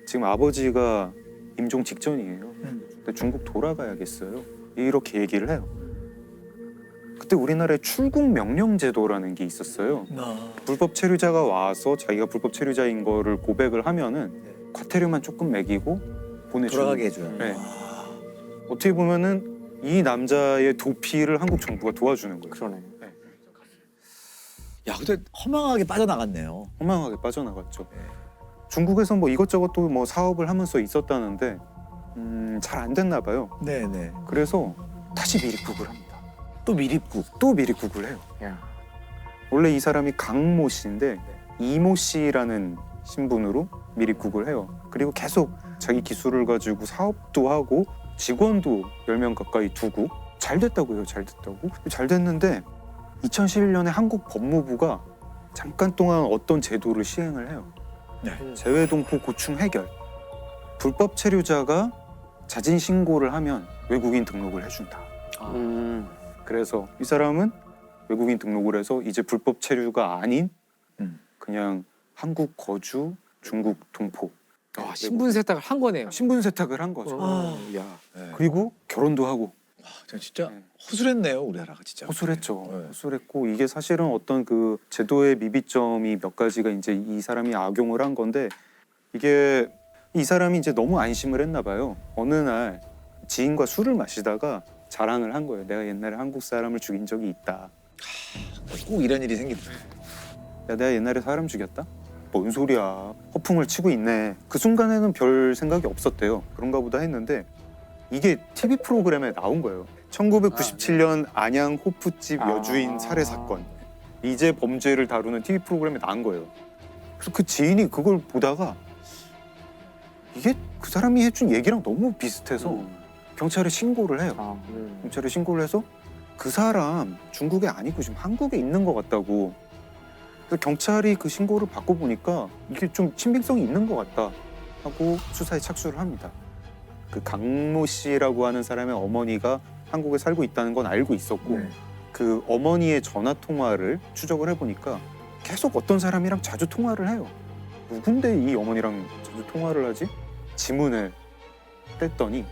지금 아버지가 임종 직전이에요. 근데 중국 돌아가야겠어요. 이렇게 얘기를 해요. 그때 우리나라에 출국 명령 제도라는 게 있었어요. 불법 체류자가 와서 자기가 불법 체류자인 거를 고백을 하면은 과태료만 조금 매기고 보내주는 돌아가게 해줘요. 네. 어떻게 보면은 이 남자의 도피를 한국 정부가 도와주는 거예요. 그러네. 야, 근데 허망하게 빠져나갔네요. 허망하게 빠져나갔죠. 중국에서 뭐 이것저것 또 뭐 사업을 하면서 있었다는데 잘 안 됐나 봐요. 네네. 그래서 다시 미립국을 합니다. 또 미립국. 또 미립국을 해요. 원래 이 사람이 강모 씨인데 이모 씨라는 신분으로 미립국을 해요. 그리고 계속 자기 기술을 가지고 사업도 하고 직원도 10명 가까이 두고 잘 됐다고 해요. 잘 됐다고. 잘 됐는데 2011년에 한국 법무부가 잠깐 동안 어떤 제도를 시행을 해요. 재외동포 고충 해결. 불법 체류자가 자진 신고를 하면 외국인 등록을 해준다. 그래서 이 사람은 외국인 등록을 해서 이제 불법 체류가 아닌 그냥 한국 거주 중국 동포. 신분 세탁을 한 거네요. 신분 세탁을 한 거죠. 야. 그리고 결혼도 하고. 진짜 허술했네요, 우리나라가 진짜. 허술했죠. 허술했고 이게 사실은 어떤 그 제도의 미비점이 몇 가지가 이제 이 사람이 악용을 한 건데 이게 이 사람이 이제 너무 안심을 했나 봐요. 어느 날 지인과 술을 마시다가 자랑을 한 거예요. 내가 옛날에 한국 사람을 죽인 적이 있다. 꼭 이런 일이 생기더라고요. 야, 내가 옛날에 사람 죽였다? 뭔 소리야. 허풍을 치고 있네. 그 순간에는 별 생각이 없었대요. 그런가 보다 했는데 이게 TV 프로그램에 나온 거예요. 1997년 안양 호프집 여주인 살해 사건. 이제 범죄를 다루는 TV 프로그램에 나온 거예요. 그래서 그 지인이 그걸 보다가 이게 그 사람이 해준 얘기랑 너무 비슷해서 경찰에 신고를 해요. 경찰에 신고를 해서 그 사람 중국에 아니고 지금 한국에 있는 것 같다고. 그래서 경찰이 그 신고를 받고 보니까 이게 좀 신빙성이 있는 것 같다 하고 수사에 착수를 합니다. 그 강모 씨라고 하는 사람의 어머니가 한국에 살고 있다는 건 알고 있었고 그 어머니의 전화 통화를 추적을 해보니까 계속 어떤 사람이랑 자주 통화를 해요. 누군데 이 어머니랑 자주 통화를 하지? 지문을 뗐더니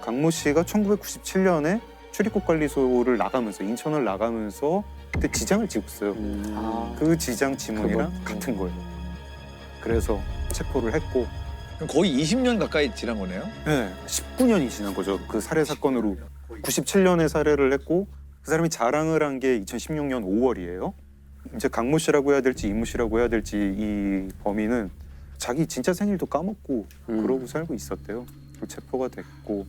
강모 씨가 1997년에 출입국관리소를 나가면서 인천을 나가면서 그때 지장을 찍었어요. 그 지장 지문이랑 같은 거예요. 그래서 체포를 했고 그럼 거의 20년 가까이 지난 거네요? 네, 19년이 지난 거죠. 그 살해 사건으로 97년에 살해를 했고 그 사람이 자랑을 한 게 2016년 5월이에요. 이제 강모 씨라고 해야 될지 이모 씨라고 해야 될지 이 범인은 자기 진짜 생일도 까먹고 그러고 살고 있었대요. 체포가 됐고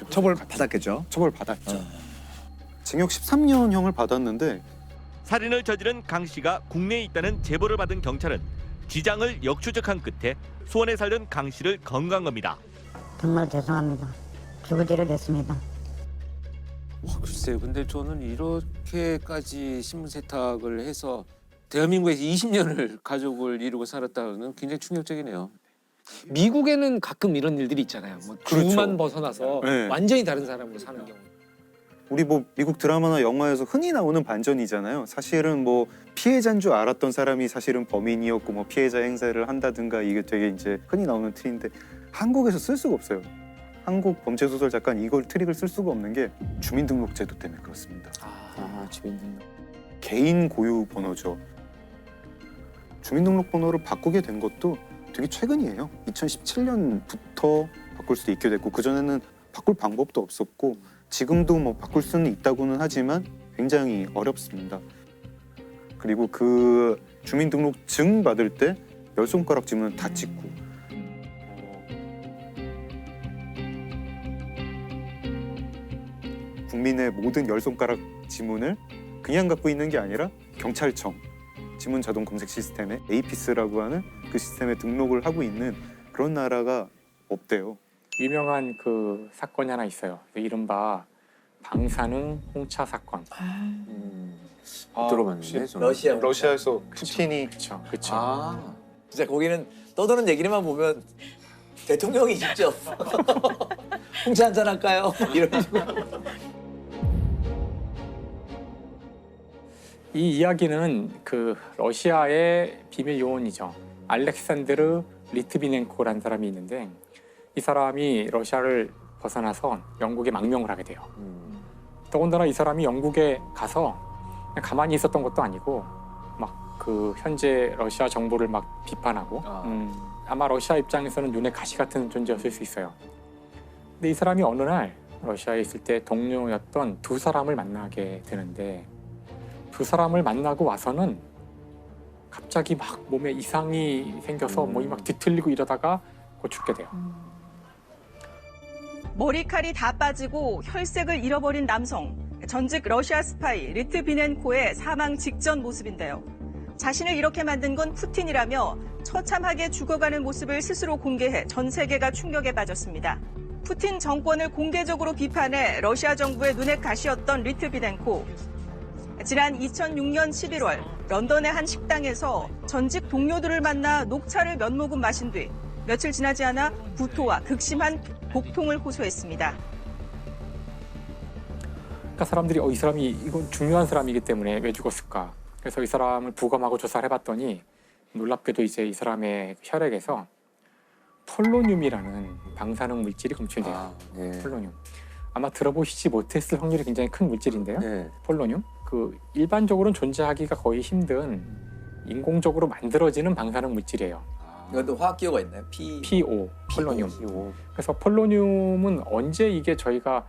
처벌 받았겠죠? 처벌 받았죠. 징역 13년형을 받았는데 살인을 저지른 강 씨가 국내에 있다는 제보를 받은 경찰은 지장을 역추적한 끝에 수원에 살던 강 씨를 건거한 겁니다. 정말 죄송합니다. 죽을 죄를 냈습니다. 글쎄요. 근데 저는 이렇게까지 신분 세탁을 해서 대한민국에서 20년을 가족을 이루고 살았다는 굉장히 충격적이네요. 미국에는 가끔 이런 일들이 있잖아요. 뭐 그렇죠. 주만 벗어나서 네. 완전히 다른 사람으로 사는 경우. 우리 뭐 미국 드라마나 영화에서 흔히 나오는 반전이잖아요. 사실은 뭐 피해자인 줄 알았던 사람이 사실은 범인이었고 뭐 피해자 행세를 한다든가 이게 되게 이제 흔히 나오는 틀인데 한국에서 쓸 수가 없어요. 한국 범죄 소설 작가는 이걸 트릭을 쓸 수가 없는 게 주민등록제도 때문에 그렇습니다. 주민등록. 개인 고유 번호죠. 주민등록번호를 바꾸게 된 것도 되게 최근이에요. 2017년부터 바꿀 수 있게 됐고 그전에는 바꿀 방법도 없었고 지금도 뭐 바꿀 수는 있다고는 하지만 굉장히 어렵습니다. 그리고 그 주민등록증 받을 때 10손가락 지문은 다 찍고 국민의 모든 10손가락 지문을 그냥 갖고 있는 게 아니라 경찰청 지문 자동 검색 시스템에 에이피스라고 하는 그 시스템에 등록을 하고 있는 그런 나라가 없대요. 유명한 그 사건이 하나 있어요. 이른바 방사능 홍차 사건. 들어봤는데 러시아에서 푸틴이 그렇죠. 진짜 거기는 떠드는 얘기만 보면 대통령이 직접 홍차 한잔 할까요? 이런 식으로. 이 이야기는 그 러시아의 비밀 요원이죠. 알렉산드르 리트비넨코라는 사람이 있는데 이 사람이 러시아를 벗어나서 영국에 망명을 하게 돼요. 더군다나 이 사람이 영국에 가서 그냥 가만히 있었던 것도 아니고 막 그 현재 러시아 정부를 막 비판하고 아마 러시아 입장에서는 눈에 가시 같은 존재였을 수 있어요. 근데 이 사람이 어느 날 러시아에 있을 때 동료였던 두 사람을 만나게 되는데 두 사람을 만나고 와서는 갑자기 막 몸에 이상이 생겨서 몸이 막 뒤틀리고 이러다가 곧 죽게 돼요. 머리칼이 다 빠지고 혈색을 잃어버린 남성, 전직 러시아 스파이 리트비넨코의 사망 직전 모습인데요. 자신을 이렇게 만든 건 푸틴이라며 처참하게 죽어가는 모습을 스스로 공개해 전 세계가 충격에 빠졌습니다. 푸틴 정권을 공개적으로 비판해 러시아 정부의 눈에 가시였던 리트비넨코. 지난 2006년 11월 런던의 한 식당에서 전직 동료들을 만나 녹차를 몇 모금 마신 뒤 며칠 지나지 않아 구토와 극심한 복통을 호소했습니다. 그러니까 사람들이 이 사람이 이건 중요한 사람이기 때문에 왜 죽었을까? 그래서 이 사람을 부검하고 조사를 해봤더니 놀랍게도 이제 이 사람의 혈액에서 폴로늄이라는 방사능 물질이 검출돼요. 폴로늄. 아마 들어보시지 못했을 확률이 굉장히 큰 물질인데요. 폴로늄. 그 일반적으로는 존재하기가 거의 힘든 인공적으로 만들어지는 방사능 물질이에요. 이것도 화학 기호가 있나요? PO, 폴로늄. 그래서 폴로늄은 언제 이게 저희가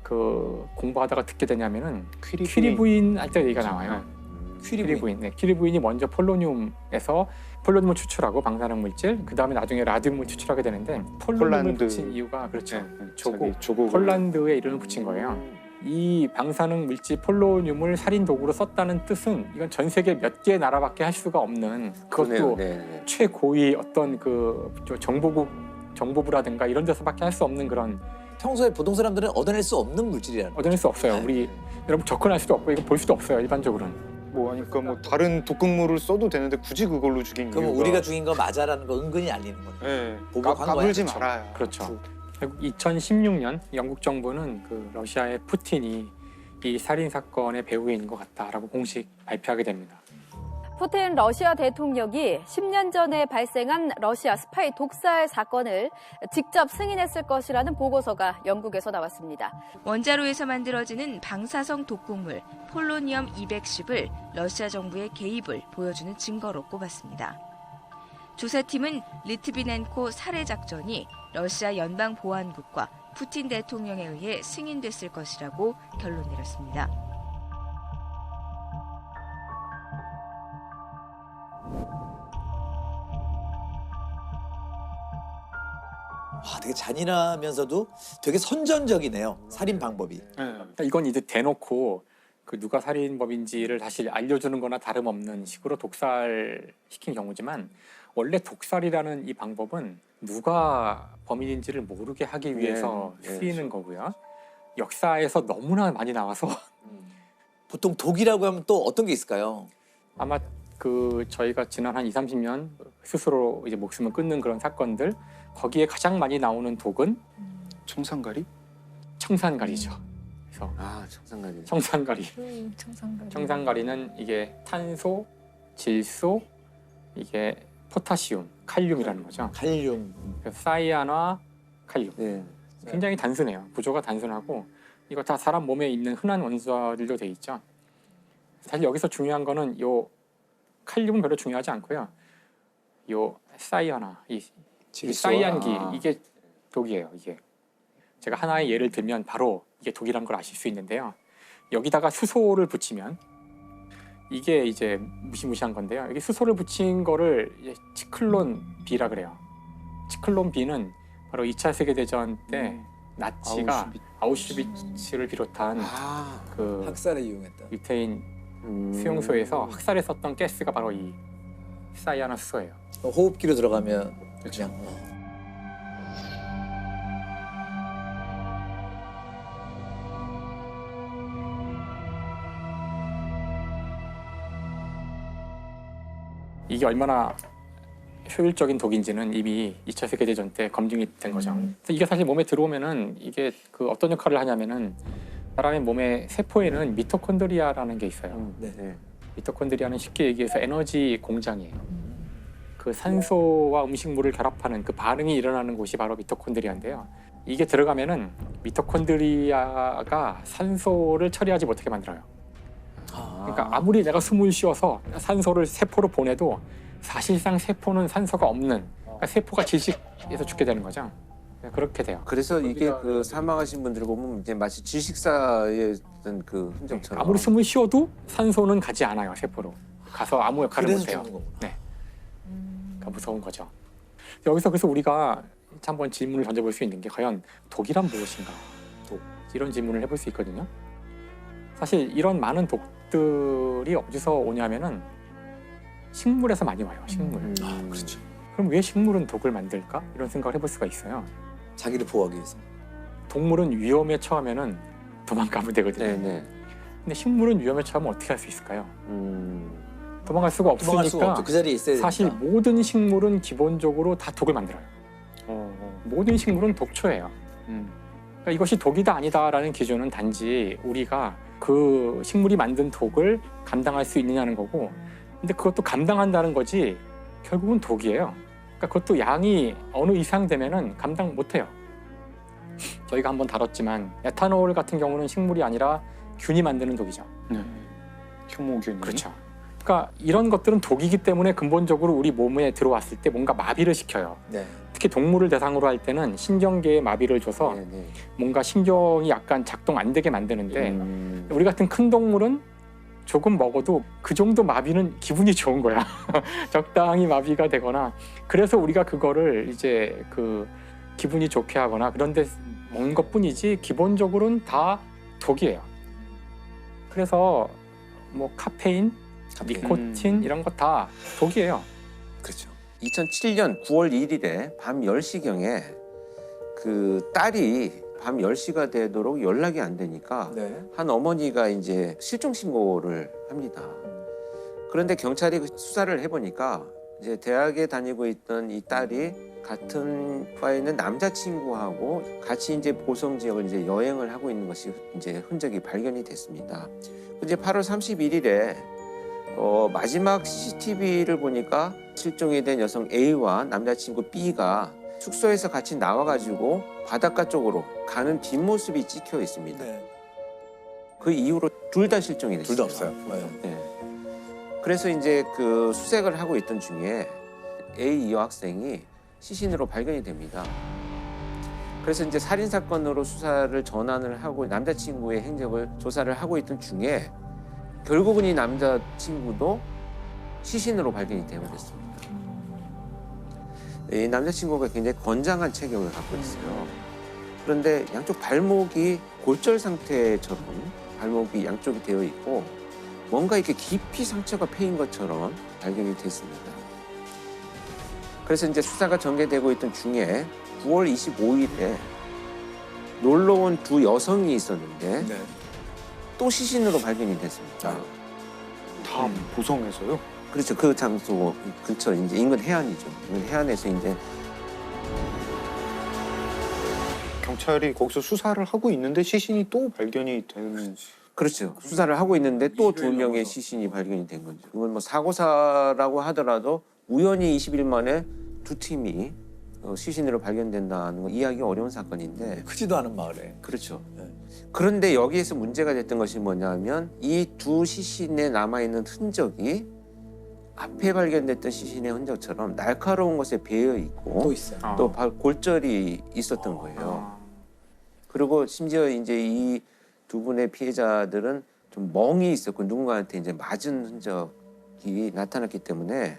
그 공부하다가 듣게 되냐면은 퀴리 부인 할 때 얘기가 나와요. 퀴리 부인. 네, 퀴리 부인이 먼저 폴로늄에서 폴로늄을 추출하고 방사능 물질, 그 다음에 나중에 라듐을 추출하게 되는데 폴로늄을 폴란드. 붙인 이유가 그렇죠. 조국. 폴란드에 이름을 붙인 거예요. 이 방사능 물질 폴로늄을 살인 도구로 썼다는 뜻은 이건 전 세계 몇 개의 나라밖에 할 수가 없는, 그것도 네. 최고위 어떤 그 정보부라든가 이런 데서밖에 할 수 없는 그런, 평소에 보통 사람들은 얻어낼 수 없는 물질이라는 거죠. 얻어낼 수 없어요. 우리 여러분 접근할 수도 없고 이거 볼 수도 없어요. 일반적으로는. 뭐 하니까 뭐 다른 독극물을 써도 되는데 굳이 그걸로 죽인 그럼 이유가 우리가 죽인 거 맞아라는 거 은근히 알리는 거죠. 네. 보복한 거야. 까불지 그렇죠. 말아요. 그렇죠. 결국 2016년 영국 정부는 그 러시아의 푸틴이 이 살인 사건의 배후에 있는 것 같다라고 공식 발표하게 됩니다. 푸틴 러시아 대통령이 10년 전에 발생한 러시아 스파이 독살 사건을 직접 승인했을 것이라는 보고서가 영국에서 나왔습니다. 원자로에서 만들어지는 방사성 독극물 폴로니엄 210을 러시아 정부의 개입을 보여주는 증거로 꼽았습니다. 조사팀은 리트비넨코 살해 작전이 러시아 연방보안국과 푸틴 대통령에 의해 승인됐을 것이라고 결론 내렸습니다. 와, 되게 잔인하면서도 되게 선전적이네요. 살인 방법이. 이건 이제 대놓고 그 누가 살인범인지를 사실 알려주는 거나 다름없는 식으로 독살시킨 경우지만, 원래 독살이라는 이 방법은 누가 범인인지를 모르게 하기 위해서 쓰이는 거고요. 역사에서 너무나 많이 나와서 보통 독이라고 하면 또 어떤 게 있을까요? 아마 그 저희가 지난 한 20-30년 스스로 이제 목숨을 끊는 그런 사건들, 거기에 가장 많이 나오는 독은 청산가리? 청산가리죠. 그래서 청산가리. 청산가리. 청산가리. 청산가리는 이게 탄소, 질소, 이게 포타시움, 칼륨이라는 거죠. 칼륨. 그래서 사이아나 칼륨. 굉장히 단순해요. 구조가 단순하고 이거 다 사람 몸에 있는 흔한 원소들로 돼 있죠. 사실 여기서 중요한 거는 요 칼륨은 별로 중요하지 않고요. 요 사이아나, 이 사이안기, 이게 독이에요. 이게 제가 하나의 예를 들면 바로 이게 독이라는 걸 아실 수 있는데요. 여기다가 수소를 붙이면 이게 이제 무시무시한 건데요. 여기 수소를 붙인 거를 이제 치클론 B라 그래요. 치클론 B는 바로 2차 세계대전 때 나치가 아우슈비츠를 비롯한 그 학살에 이용했다. 유태인 수용소에서 학살에 썼던 가스가 바로 이 사이아나 수소예요. 호흡기로 들어가면 그냥 이게 얼마나 효율적인 독인지는 이미 2차 세계대전 때 검증이 된 거죠. 그래서 이게 사실 몸에 들어오면은 이게 그 어떤 역할을 하냐면은 사람의 몸의 세포에는 미토콘드리아라는 게 있어요. 미토콘드리아는 쉽게 얘기해서 에너지 공장이에요. 그 산소와 음식물을 결합하는 그 반응이 일어나는 곳이 바로 미토콘드리아인데요. 이게 들어가면은 미토콘드리아가 산소를 처리하지 못하게 만들어요. 그러니까 아무리 내가 숨을 쉬어서 산소를 세포로 보내도 사실상 세포는 산소가 없는, 그러니까 세포가 질식해서 죽게 되는 거죠. 그렇게 돼요. 그래서 이게 그 사망하신 분들을 보면 이제 마치 질식사의 어떤 그 흔적처럼 아무리 숨을 쉬어도 산소는 가지 않아요. 세포로 가서 아무 역할을 못해요. 네, 그러니까 무서운 거죠. 여기서 그래서 우리가 한번 질문을 던져볼 수 있는 게 과연 독이란 무엇인가? 독 이런 질문을 해볼 수 있거든요. 사실 이런 많은 독들이 어디서 오냐면은 식물에서 많이 와요. 식물. 그렇죠. 그럼 왜 식물은 독을 만들까? 이런 생각을 해볼 수가 있어요. 자기를 보호하기 위해서. 동물은 위험에 처하면은 도망가면 되거든요. 근데 식물은 위험에 처하면 어떻게 할 수 있을까요? 도망갈 수가 도망갈 수가 없으니까 없죠. 그 자리에 있어야 사실 되니까. 모든 식물은 기본적으로 다 독을 만들어요. 모든 식물은 독초예요. 그러니까 이것이 독이다 아니다라는 기준은 단지 우리가 그 식물이 만든 독을 감당할 수 있느냐는 거고, 근데 그것도 감당한다는 거지 결국은 독이에요. 그러니까 그것도 양이 어느 이상 되면은 감당 못해요. 저희가 한번 다뤘지만 에탄올 같은 경우는 식물이 아니라 균이 만드는 독이죠. 효모균. 그렇죠. 그러니까 이런 것들은 독이기 때문에 근본적으로 우리 몸에 들어왔을 때 뭔가 마비를 시켜요. 네. 특히 동물을 대상으로 할 때는 신경계에 마비를 줘서 뭔가 신경이 약간 작동 안 되게 만드는데 우리 같은 큰 동물은 조금 먹어도 그 정도 마비는 기분이 좋은 거야. 적당히 마비가 되거나 그래서 우리가 그거를 이제 그 기분이 좋게 하거나 그런데 먹는 것뿐이지 기본적으로는 다 독이에요. 그래서 뭐 카페인, 니코틴 이런 거 다 독이에요. 그렇죠. 2007년 9월 1일에 밤 10시경에 그 딸이 밤 10시가 되도록 연락이 안 되니까 한 어머니가 이제 실종 신고를 합니다. 그런데 경찰이 수사를 해보니까 이제 대학에 다니고 있던 이 딸이 같은 과에 있는 남자친구하고 같이 이제 보성 지역을 이제 여행을 하고 있는 것이 이제 흔적이 발견이 됐습니다. 이제 8월 31일에 마지막 CCTV를 보니까 실종이 된 여성 A와 남자친구 B가 숙소에서 같이 나와가지고 바닷가 쪽으로 가는 뒷모습이 찍혀 있습니다. 그 이후로 둘 다 실종이 됐어요. 둘 다 없어요. 네. 그래서 이제 그 수색을 하고 있던 중에 A 여학생이 시신으로 발견이 됩니다. 그래서 이제 살인 사건으로 수사를 전환을 하고 남자친구의 행적을 조사를 하고 있던 중에 결국은 이 남자친구도 시신으로 발견이 되어버렸습니다. 이 남자친구가 굉장히 건장한 체격을 갖고 있어요. 그런데 양쪽 발목이 골절 상태처럼 발목이 양쪽이 되어 있고 뭔가 이렇게 깊이 상처가 패인 것처럼 발견이 됐습니다. 그래서 이제 수사가 전개되고 있던 중에 9월 25일에 놀러 온 두 여성이 있었는데 또 시신으로 발견이 됐습니다. 다 보성에서요? 그렇죠. 그 장소 근처 이제 인근 해안이죠. 인근 해안에서 이제 경찰이 거기서 수사를 하고 있는데 시신이 또 발견이 되는. 그렇죠. 수사를 하고 있는데 또 두 명의 시신이 발견이 된 거죠. 이건 뭐 사고사라고 하더라도 우연히 20일 만에 두 팀이 시신으로 발견된다는 건 이해하기 어려운 사건인데 크지도 않은 마을에. 그렇죠. 그런데 여기에서 문제가 됐던 것이 뭐냐면 이 두 시신에 남아있는 흔적이 앞에 발견됐던 시신의 흔적처럼 날카로운 것에 배어 있고 또 있어요. 또 골절이 있었던 거예요. 그리고 심지어 이제 이 두 분의 피해자들은 좀 멍이 있었고 누군가한테 이제 맞은 흔적이 나타났기 때문에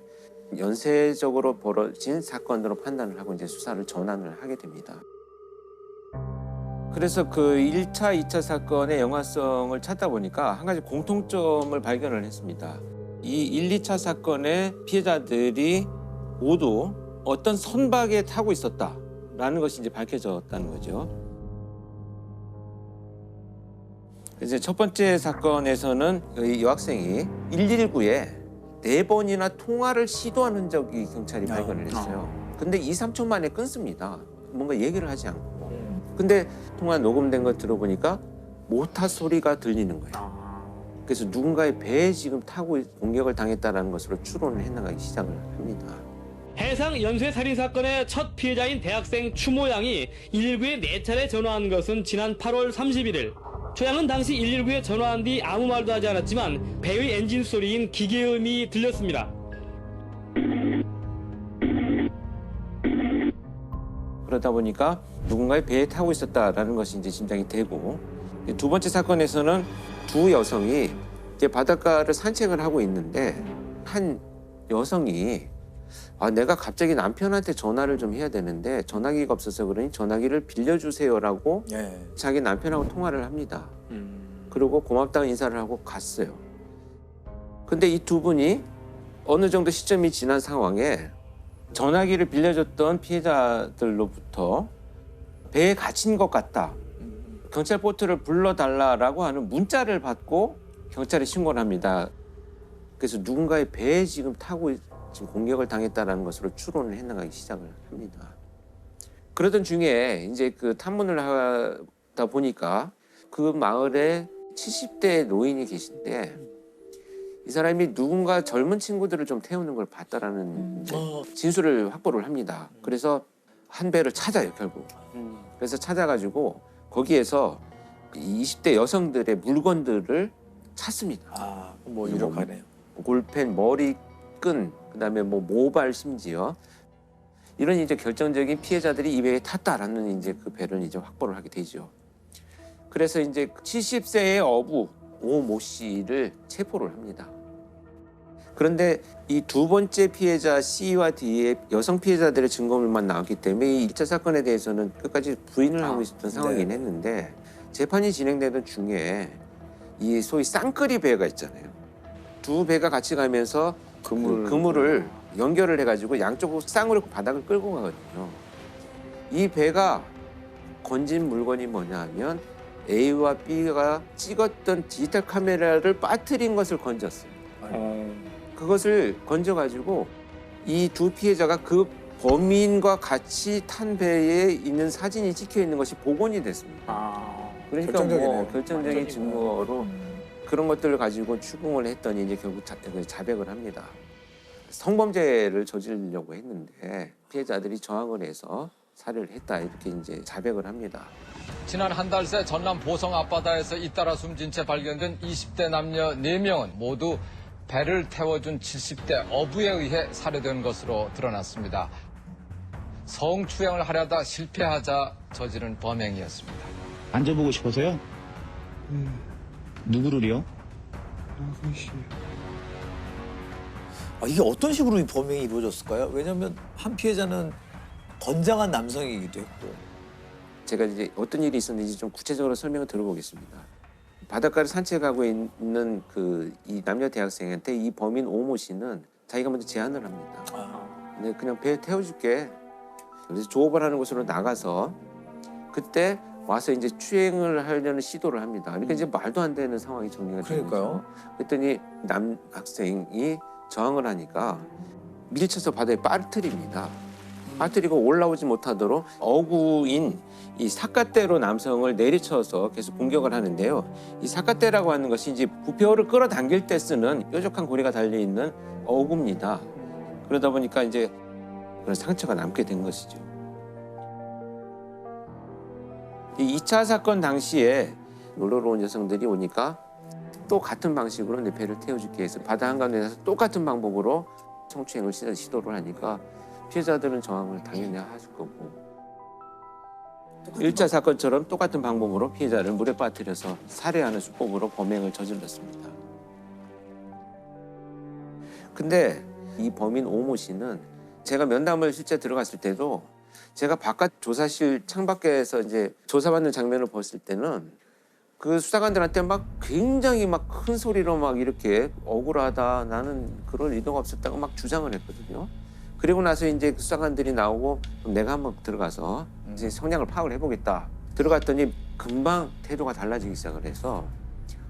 연쇄적으로 벌어진 사건으로 판단을 하고 이제 수사를 전환을 하게 됩니다. 그래서 그 1차, 2차 사건의 영화성을 찾다 보니까 한 가지 공통점을 발견을 했습니다. 이 1, 2차 사건의 피해자들이 모두 어떤 선박에 타고 있었다라는 것이 이제 밝혀졌다는 거죠. 이제 첫 번째 사건에서는 이 여학생이 119에 4번이나 통화를 시도한 흔적이 경찰이 발견을 했어요. 근데 2, 3초 만에 끊습니다. 뭔가 얘기를 하지 않고. 근데 통화 녹음된 거 들어보니까 모터 소리가 들리는 거예요. 그래서 누군가의 배에 지금 타고 공격을 당했다는 것으로 추론을 해나가기 시작을 합니다. 해상 연쇄 살인 사건의 첫 피해자인 대학생 추모 양이 119에 4차례 전화한 것은 지난 8월 31일. 조 양은 당시 119에 전화한 뒤 아무 말도 하지 않았지만 배의 엔진 소리인 기계음이 들렸습니다. 그러다 보니까 누군가의 배에 타고 있었다라는 것이 이제 짐작이 되고, 두 번째 사건에서는 두 여성이 이제 바닷가를 산책을 하고 있는데 한 여성이 내가 갑자기 남편한테 전화를 좀 해야 되는데 전화기가 없어서 그러니 전화기를 빌려주세요라고 자기 남편하고 통화를 합니다. 그리고 고맙다고 인사를 하고 갔어요. 근데 이 두 분이 어느 정도 시점이 지난 상황에 전화기를 빌려줬던 피해자들로부터 배에 갇힌 것 같다, 경찰 보트를 불러달라라고 하는 문자를 받고 경찰에 신고를 합니다. 그래서 누군가의 배에 지금 타고 지금 공격을 당했다는 것으로 추론을 해나가기 시작을 합니다. 그러던 중에 이제 그 탐문을 하다 보니까 그 마을에 70대 노인이 계신데 이 사람이 누군가 젊은 친구들을 좀 태우는 걸 봤다라는 진술을 확보를 합니다. 그래서 한 배를 찾아요, 결국. 그래서 찾아가지고 거기에서 20대 여성들의 물건들을 찾습니다. 뭐 유력하네요. 골펜, 머리끈, 그다음에 뭐 모발 심지어 이런 이제 결정적인 피해자들이 이 배에 탔다라는 이제 그 배를 이제 확보를 하게 되죠. 그래서 이제 70세의 어부 오모 씨를 체포를 합니다. 그런데 이 두 번째 피해자 C와 D의 여성 피해자들의 증거물만 나왔기 때문에 이 1차 사건에 대해서는 끝까지 부인을 하고 있었던 상황이긴 했는데 재판이 진행되던 중에 이 소위 쌍끌이 배가 있잖아요. 두 배가 같이 가면서 그물을 연결을 해가지고 양쪽으로 쌍으로 바닥을 끌고 가거든요. 이 배가 건진 물건이 뭐냐 하면 A와 B가 찍었던 디지털 카메라를 빠뜨린 것을 건졌어요. 그것을 건져가지고 이 두 피해자가 그 범인과 같이 탄 배에 있는 사진이 찍혀 있는 것이 복원이 됐습니다. 그러니까 뭐 결정적인 증거로 그런 것들을 가지고 추궁을 했더니 이제 결국 자백을 합니다. 성범죄를 저지르려고 했는데 피해자들이 저항을 해서 살해를 했다 이렇게 이제 자백을 합니다. 지난 한 달 새 전남 보성 앞바다에서 잇따라 숨진 채 발견된 20대 남녀 4명은 모두 배를 태워준 70대 어부에 의해 살해된 것으로 드러났습니다. 성추행을 하려다 실패하자 저지른 범행이었습니다. 앉아보고 싶어서요? 누구를요? 이게 어떤 식으로 이 범행이 이루어졌을까요? 왜냐하면 한 피해자는 건장한 남성이기도 했고. 제가 이제 어떤 일이 있었는지 좀 구체적으로 설명을 들어보겠습니다. 바닷가를 산책하고 있는 이 남녀 대학생한테 이 범인 오모 씨는 자기가 먼저 제안을 합니다. 근데 그냥 배에 태워줄게. 그래서 조업을 하는 곳으로 나가서 그때 와서 이제 추행을 하려는 시도를 합니다. 그러니까 이제 말도 안 되는 상황이 정리가 되는 거죠. 그랬더니 남 학생이 저항을 하니까 밀쳐서 바다에 빠뜨립니다. 빠뜨리고 올라오지 못하도록 어구인 이 사카떼로 남성을 내리쳐서 계속 공격을 하는데요. 이 사카떼라고 하는 것이 이제 부표를 끌어당길 때 쓰는 뾰족한 고리가 달려있는 어구입니다. 그러다 보니까 이제 그런 상처가 남게 된 것이죠. 이 2차 사건 당시에 놀러 온 여성들이 오니까 또 같은 방식으로 내 배를 태워줄게 해서 바다 한가운데서 똑같은 방법으로 성추행을 시도를 하니까 피해자들은 저항을 당연히 하실 거고 1차 사건처럼 똑같은 방법으로 피해자를 물에 빠뜨려서 살해하는 수법으로 범행을 저질렀습니다. 근데 이 범인 오모 씨는 제가 면담을 실제 들어갔을 때도 제가 바깥 조사실 창밖에서 이제 조사받는 장면을 봤을 때는 그 수사관들한테 막 굉장히 막 큰 소리로 막 이렇게 억울하다 나는 그럴 의도가 없었다고 막 주장을 했거든요. 그리고 나서 이제 수사관들이 나오고 그럼 내가 한번 들어가서 이제 성향을 파악을 해보겠다. 들어갔더니 금방 태도가 달라지기 시작을 해서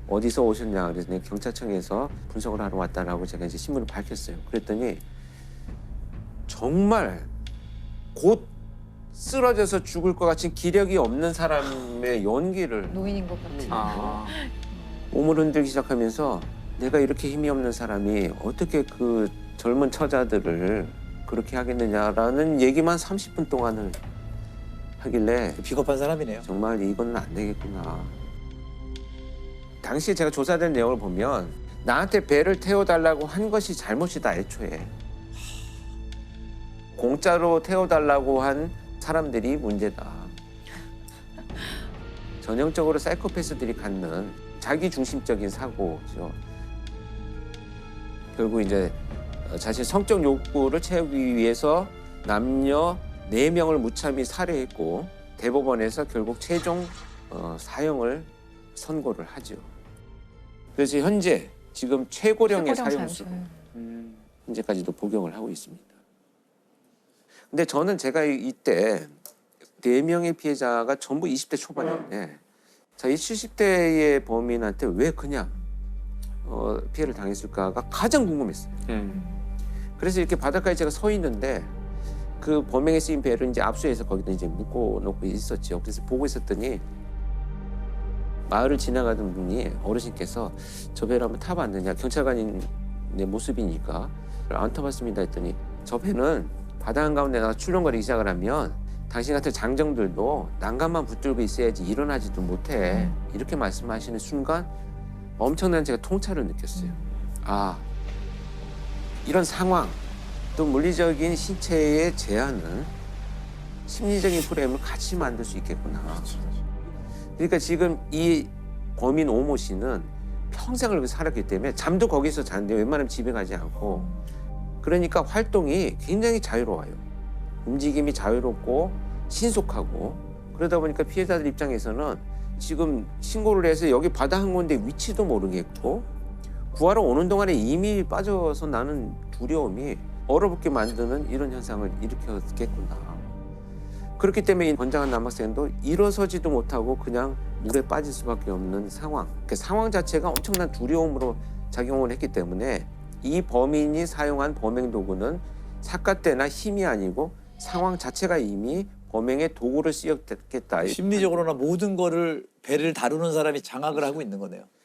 어디서 오셨냐 그래서 내가 경찰청에서 분석을 하러 왔다라고 제가 이제 신문을 밝혔어요. 그랬더니 정말 곧 쓰러져서 죽을 것 같은 기력이 없는 사람의 연기를 노인인 것 같은. 몸을 흔들기 시작하면서 내가 이렇게 힘이 없는 사람이 어떻게 그 젊은 처자들을 그렇게 하겠느냐라는 얘기만 30분 동안을 하길래 비겁한 사람이네요. 정말 이건 안 되겠구나. 당시에 제가 조사된 내용을 보면 나한테 배를 태워달라고 한 것이 잘못이다 애초에. 공짜로 태워달라고 한 사람들이 문제다. 전형적으로 사이코패스들이 갖는 자기중심적인 사고죠. 결국 이제 자신 성적 욕구를 채우기 위해서 남녀 4명을 무참히 살해했고 대법원에서 결국 최종 사형을 선고를 하죠. 그래서 현재 지금 최고령의 사형수 현재까지도 복용을 하고 있습니다. 근데 저는 제가 이때 4명의 피해자가 전부 20대 초반인데 자, 이 70대의 범인한테 왜 그냥 피해를 당했을까가 가장 궁금했어요. 그래서 이렇게 바닷가에 제가 서 있는데 그 범행에 쓰인 배를 이제 압수해서 거기다 이제 묶어놓고 있었죠. 그래서 보고 있었더니 마을을 지나가던 분이 어르신께서 저 배를 한번 타봤느냐 경찰관인 내 모습이니까 안 타봤습니다 했더니 저 배는 바다 한가운데 나가 출렁거리기 시작을 하면 당신 같은 장정들도 난간만 붙들고 있어야지 일어나지도 못해. 이렇게 말씀하시는 순간 엄청난 제가 통찰을 느꼈어요. 아, 이런 상황 또 물리적인 신체의 제한은 심리적인 프레임을 같이 만들 수 있겠구나. 그러니까 지금 이 범인 오모 씨는 평생을 거기서 살았기 때문에 잠도 거기서 자는데 웬만하면 집에 가지 않고 그러니까 활동이 굉장히 자유로워요. 움직임이 자유롭고 신속하고 그러다 보니까 피해자들 입장에서는 지금 신고를 해서 여기 바다 한 군데 위치도 모르겠고 구하러 오는 동안에 이미 빠져서 나는 두려움이 얼어붙게 만드는 이런 현상을 일으켰겠구나. 그렇기 때문에 이 권장한 남학생도 일어서지도 못하고 그냥 물에 빠질 수밖에 없는 상황. 그 상황 자체가 엄청난 두려움으로 작용을 했기 때문에 이 범인이 사용한 범행 도구는 삿갓대나 힘이 아니고 상황 자체가 이미 범행의 도구를 쓰였겠다. 심리적으로나 모든 거를 배를 다루는 사람이 장악을 하고 있는 거네요.